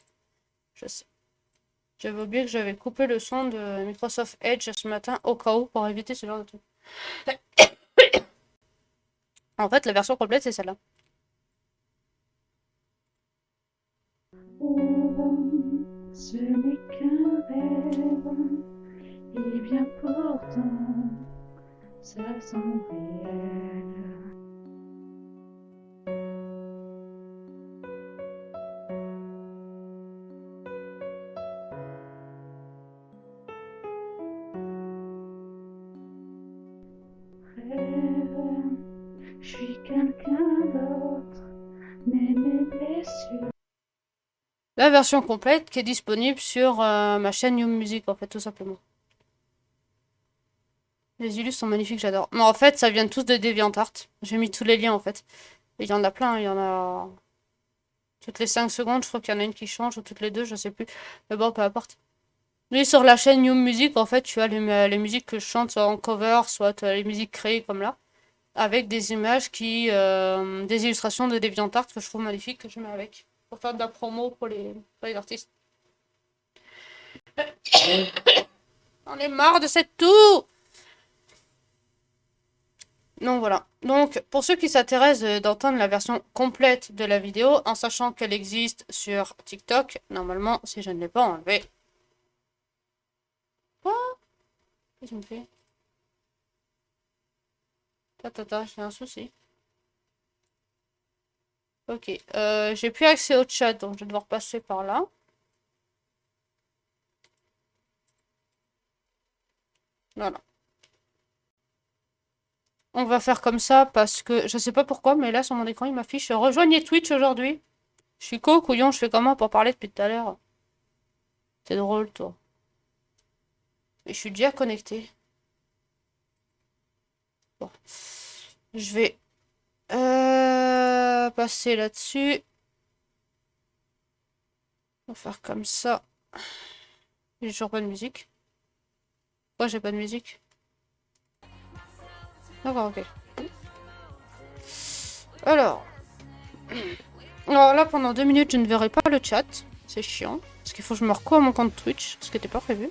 Je sais. J'avais oublié que j'avais coupé le son de Microsoft Edge ce matin au cas où pour éviter ce genre de truc. En fait, la version complète, c'est celle-là. Ce n'est qu'un rêve, et bien pourtant, ça semble réel. Rêve, je suis quelqu'un d'autre, mais mes blessures. La version complète qui est disponible sur ma chaîne You Music, en fait, tout simplement. Les illustres sont magnifiques, j'adore. Mais en fait, ça vient tous de DeviantArt. J'ai mis tous les liens, en fait. Et il y en a plein, il y en a... Toutes les 5 secondes, je crois qu'il y en a une qui change, ou toutes les 2, je sais plus. Mais bon, peu importe. Oui, sur la chaîne You Music, en fait, tu as les musiques que je chante, soit en cover, soit les musiques créées comme là. Avec des images qui... des illustrations de DeviantArt que je trouve magnifiques, que je mets avec. Pour faire de la promo pour les artistes. On est marre de cette toux. Donc voilà. Donc pour ceux qui s'intéressent d'entendre la version complète de la vidéo, en sachant qu'elle existe sur TikTok, normalement, si je ne l'ai pas enlevé. Quoi? Qu'est-ce que je me fais? J'ai un souci. Ok. J'ai plus accès au chat, donc je vais devoir passer par là. Voilà. On va faire comme ça parce que je sais pas pourquoi, mais là sur mon écran il m'affiche rejoignez Twitch aujourd'hui. Je suis couillon, je fais comment pour parler depuis tout à l'heure? C'est drôle, toi. Mais je suis déjà connecté. Bon. Je vais passer là-dessus. On va faire comme ça. J'ai toujours pas de musique. Pourquoi j'ai pas de musique? D'accord, ok. Alors. Alors là, pendant 2 minutes, je ne verrai pas le chat. C'est chiant. Parce qu'il faut que je me recoue à mon compte Twitch. Ce qui n'était pas prévu.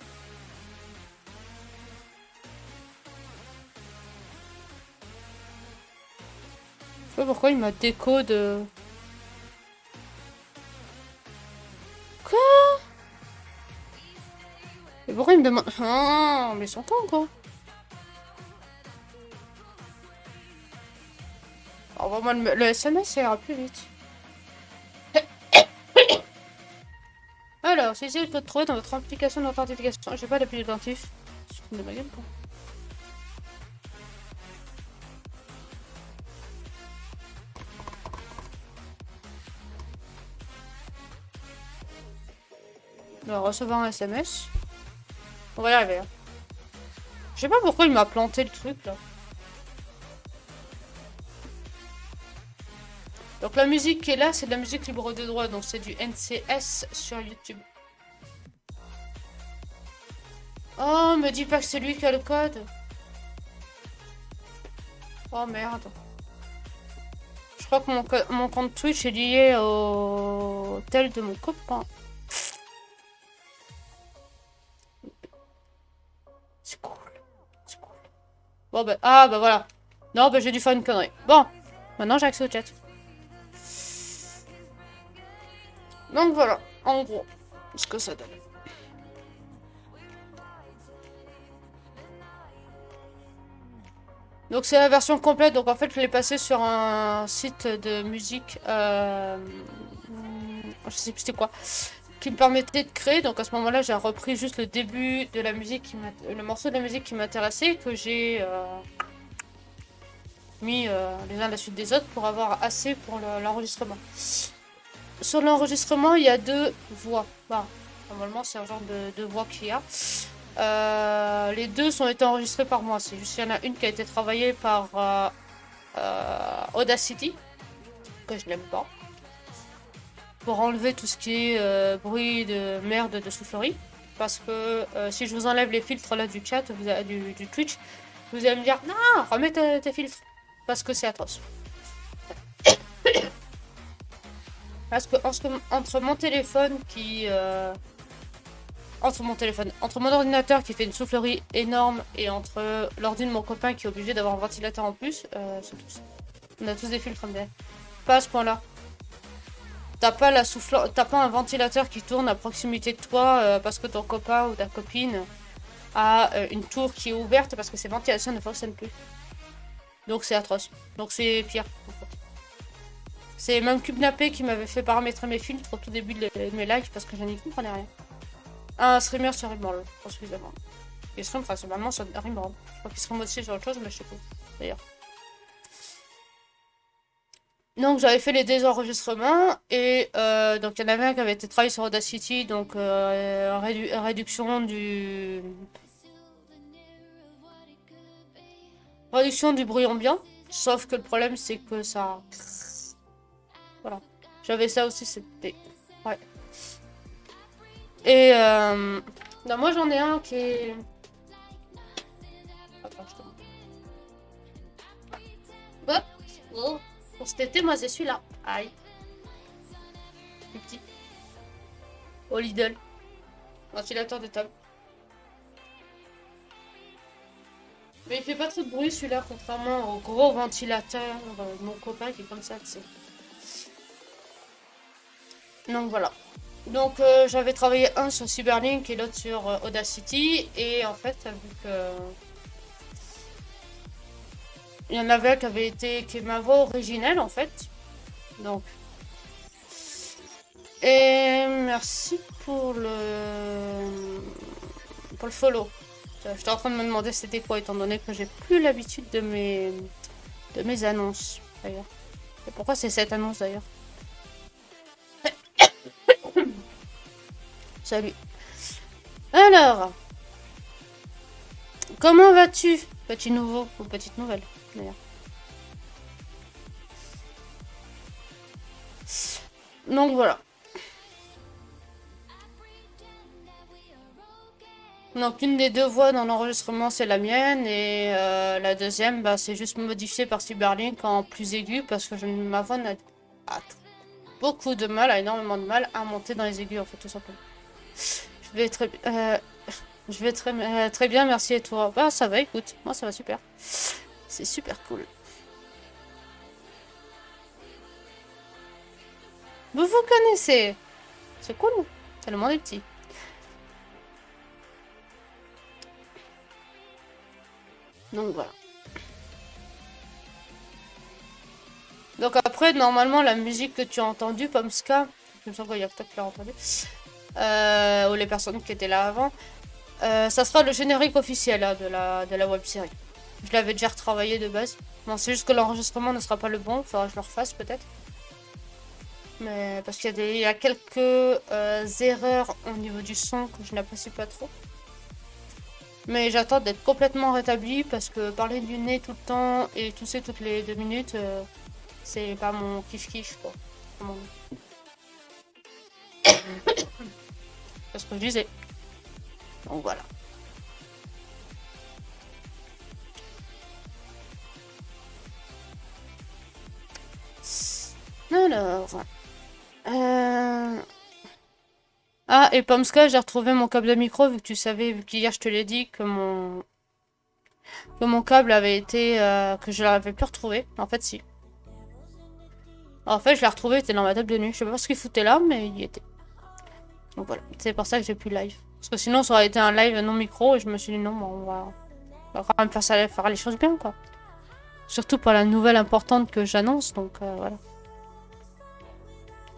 Je sais pas pourquoi il m'a déco de... Quoi? Et pourquoi il me demande... Oh, mais son temps, quoi. Envoie-moi le SMS, ça ira plus vite. Alors, essayez de le trouver dans votre application d'authentification. J'ai pas d'appli identif. C'est de ma gueule, quoi. On va recevoir un SMS. On va y arriver. Hein. Je sais pas pourquoi il m'a planté le truc, là. Donc la musique qui est là, c'est de la musique libre de droit. Donc c'est du NCS sur YouTube. Oh, me dis pas que c'est lui qui a le code. Oh merde. Je crois que mon compte Twitch est lié au tel de mon copain. C'est cool. C'est cool. Bon bah, ah bah voilà. Non bah j'ai dû faire une connerie. Bon, maintenant j'ai accès au chat. Donc voilà, en gros, ce que ça donne. Donc c'est la version complète. Donc en fait, je l'ai passé sur un site de musique. Je sais plus c'était quoi. Qui me permettait de créer. Donc à ce moment-là, j'ai repris juste le début de la musique le morceau de la musique qui m'intéressait que j'ai mis les uns à la suite des autres pour avoir assez pour l'enregistrement. Sur l'enregistrement, il y a deux voix. Bah, normalement, c'est un genre de voix qu'il y a. Les deux sont été enregistrés par moi. C'est juste qu'il y en a une qui a été travaillée par Audacity, que je n'aime pas, pour enlever tout ce qui est bruit de merde de soufflerie. Parce que si je vous enlève les filtres là du chat, du Twitch, vous allez me dire non, remets tes filtres. Parce que c'est atroce. Parce que entre mon téléphone qui. Entre mon ordinateur qui fait une soufflerie énorme et entre l'ordi de mon copain qui est obligé d'avoir un ventilateur en plus, on a tous des filtres MDR. Pas à ce point-là. T'as pas un ventilateur qui tourne à proximité de toi parce que ton copain ou ta copine a une tour qui est ouverte parce que ses ventilations ne fonctionnent plus. Donc c'est atroce. Donc c'est pire. En fait. C'est même Cubnappé qui m'avait fait paramétrer mes filtres au tout début de mes lives parce que je n'y comprenais rien. Un streamer sur Rimworld, excusez-moi. Il stream principalement sur Rimworld. Je crois qu'il stream aussi sur autre chose, mais je sais pas. D'ailleurs. Donc j'avais fait les désenregistrements et donc il y en avait un qui avait été travaillé sur Audacity, donc réduction du bruit ambiant. Sauf que le problème c'est que ça, voilà. J'avais ça aussi, c'était ouais. Et non, moi j'en ai un qui est. Attends, je te montre. Hop, oh. Pour cet été, moi c'est celui-là. Aïe. Plus petit. Au Lidl. Ventilateur de table. Mais il fait pas trop de bruit celui-là, contrairement au gros ventilateur de mon copain qui est comme ça, tu sais. Donc voilà. Donc j'avais travaillé un sur Cyberlink et l'autre sur Audacity. Et en fait, vu que. Il y en avait un qui avait été. Qui est ma voix originelle en fait. Donc. Et merci pour le. Pour le follow. J'étais en train de me demander c'était quoi étant donné que j'ai plus l'habitude de mes annonces d'ailleurs. Et pourquoi c'est cette annonce d'ailleurs? Salut. Alors, comment vas-tu, petit nouveau ou petite nouvelle d'ailleurs? Donc voilà. Donc une des deux voix dans l'enregistrement c'est la mienne et la deuxième bah, c'est juste modifié par Cyberlink en plus aigu parce que ma voix a beaucoup de mal, a énormément de mal à monter dans les aigus en fait tout simplement. Je vais très bien, merci et toi? Bah ça va, écoute, moi ça va super. C'est super cool. Vous vous connaissez? C'est cool, tellement des petits. Donc voilà. Donc après, normalement, la musique que tu as entendue, Pomska, je me sens qu'il y a peut-être qui l'a entendu, ou les personnes qui étaient là avant, ça sera le générique officiel hein, de la web série. Je l'avais déjà retravaillé de base. Bon, c'est juste que l'enregistrement ne sera pas le bon, il faudra que je le refasse peut-être. Mais parce qu'il y a quelques erreurs au niveau du son que je n'apprécie pas trop. Mais j'attends d'être complètement rétabli parce que parler du nez tout le temps et tousser toutes les 2 minutes, c'est pas mon kiff-kiff quoi. C'est ce que je disais. Donc voilà. Alors. Ah, et Pomska, j'ai retrouvé mon câble de micro, vu que tu savais, vu qu'hier je te l'ai dit, que mon câble avait été. Que je l'avais plus retrouvé. En fait, si. En fait, je l'ai retrouvé, il était dans ma table de nuit. Je sais pas ce qu'il foutait là, mais il y était. Donc voilà, c'est pour ça que j'ai plus live. Parce que sinon, ça aurait été un live non micro, et je me suis dit non, bon, on va quand même faire les choses bien, quoi. Surtout pour la nouvelle importante que j'annonce, donc voilà.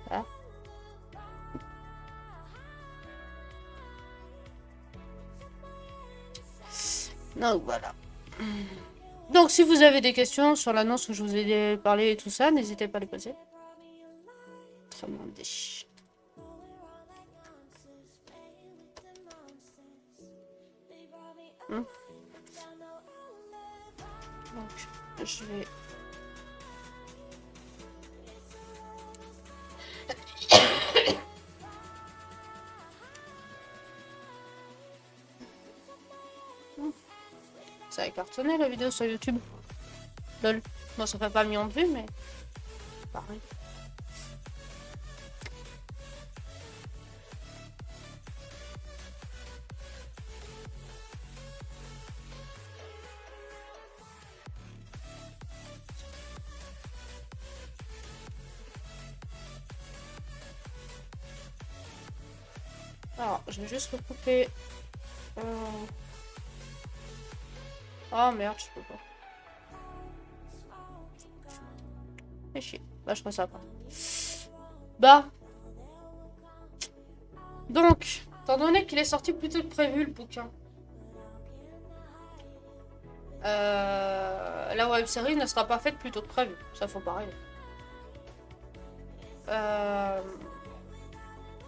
Voilà. Donc voilà. Donc si vous avez des questions sur l'annonce que je vous ai parlé et tout ça, n'hésitez pas à les poser. Demandez. Donc je vais... Ça a cartonné la vidéo sur YouTube. Lol. Bon, ça fait pas million de vues, mais... pareil. Alors, je vais juste recouper... Oh merde, je peux pas. Fais chier. Bah, je ferai ça après. Bah. Donc, étant donné qu'il est sorti plus tôt que prévu, le bouquin. La web série ne sera pas faite plus tôt que prévu. Ça, faut pas rêver.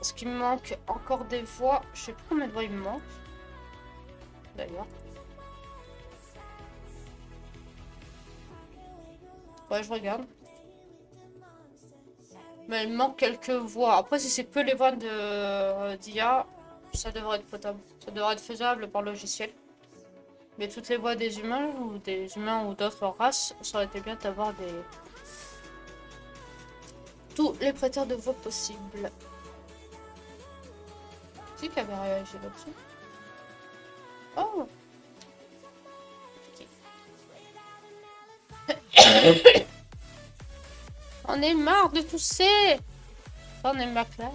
Ce qui me manque encore des voix. Je sais plus combien de voix il me manque. D'ailleurs. Ouais, je regarde. Mais il me manque quelques voix. Après, si c'est que les voix d'IA, ça devrait être potable. Ça devrait être faisable par logiciel. Mais toutes les voix des humains ou d'autres races, ça aurait été bien d'avoir des... tous les prêteurs de voix possibles. Qui avait réagi là-dessus? Oh! Okay. On est marre de tousser! On est marre là.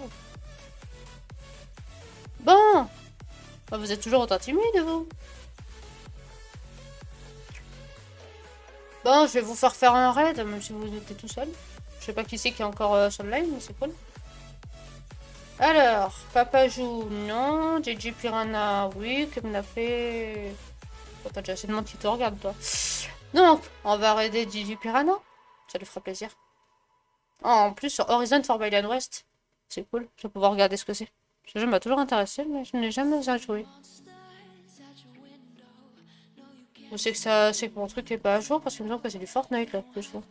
Bon! Bah, vous êtes toujours autant timide, vous? Bon, je vais vous faire un raid, même si vous étiez tout seul. Je sais pas qui c'est qui est encore sur le live, mais c'est cool. Alors, Papa joue, non. JJ Piranha, oui. Comme l'a fait... Oh, t'as déjà assez de monde qui te regarde, toi. Donc, on va raider JJ Piranha. Ça lui fera plaisir. Oh, en plus, sur Horizon Forbidden West. C'est cool, je vais pouvoir regarder ce que c'est. Ce jeu m'a toujours intéressé, mais je n'ai jamais joué. Je sais que mon truc est pas à jour parce qu'il me semble que c'est du Fortnite là que je vois.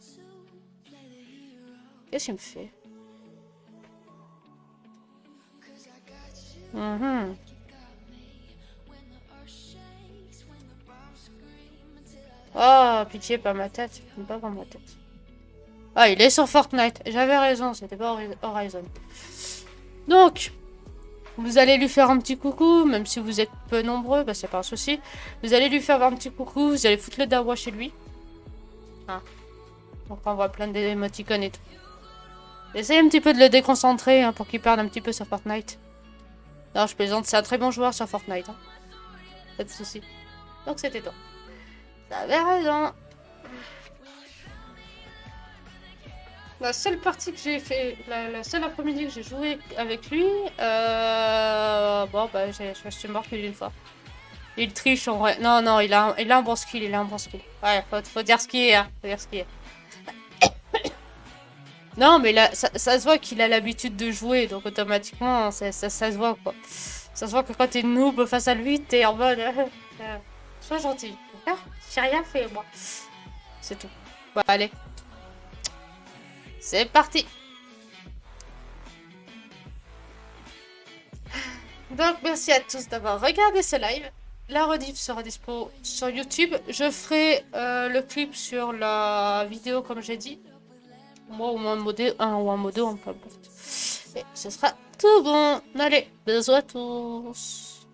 Qu'est-ce qu'il me fait? Oh, pitié, pas ma tête. Pas voir ma tête. Ah, il est sur Fortnite. J'avais raison, c'était pas Horizon. Donc, vous allez lui faire un petit coucou, même si vous êtes peu nombreux, bah c'est pas un souci. Vous allez lui faire un petit coucou, vous allez foutre le dawa chez lui. Ah. Donc on voit plein d'émoticônes et tout. Essayez un petit peu de le déconcentrer hein, pour qu'il perde un petit peu sur Fortnite. Non, je plaisante, c'est un très bon joueur sur Fortnite. Hein. Pas de souci. Donc c'était toi. T'avais raison. La seule partie que j'ai fait, la seule après-midi que j'ai joué avec lui, bon bah je suis mort qu'une fois. Il triche en vrai. Non, non, il a un bon skill, il a un bon skill. Ouais, faut dire ce qui est, hein. Faut dire ce qui est. Non, mais là, ça se voit qu'il a l'habitude de jouer, donc automatiquement, ça se voit, quoi. Ça se voit que quand t'es noob face à lui, t'es en mode... sois gentil, d'accord? J'ai rien fait, moi. C'est tout. Bon, allez. C'est parti. Donc, merci à tous d'avoir regardé ce live. La rediff sera dispo sur YouTube. Je ferai le clip sur la vidéo, comme j'ai dit. Moi, ou en mode 1 ou en mode 2, on peut importe. Et ce sera tout bon. Allez, bisous à tous.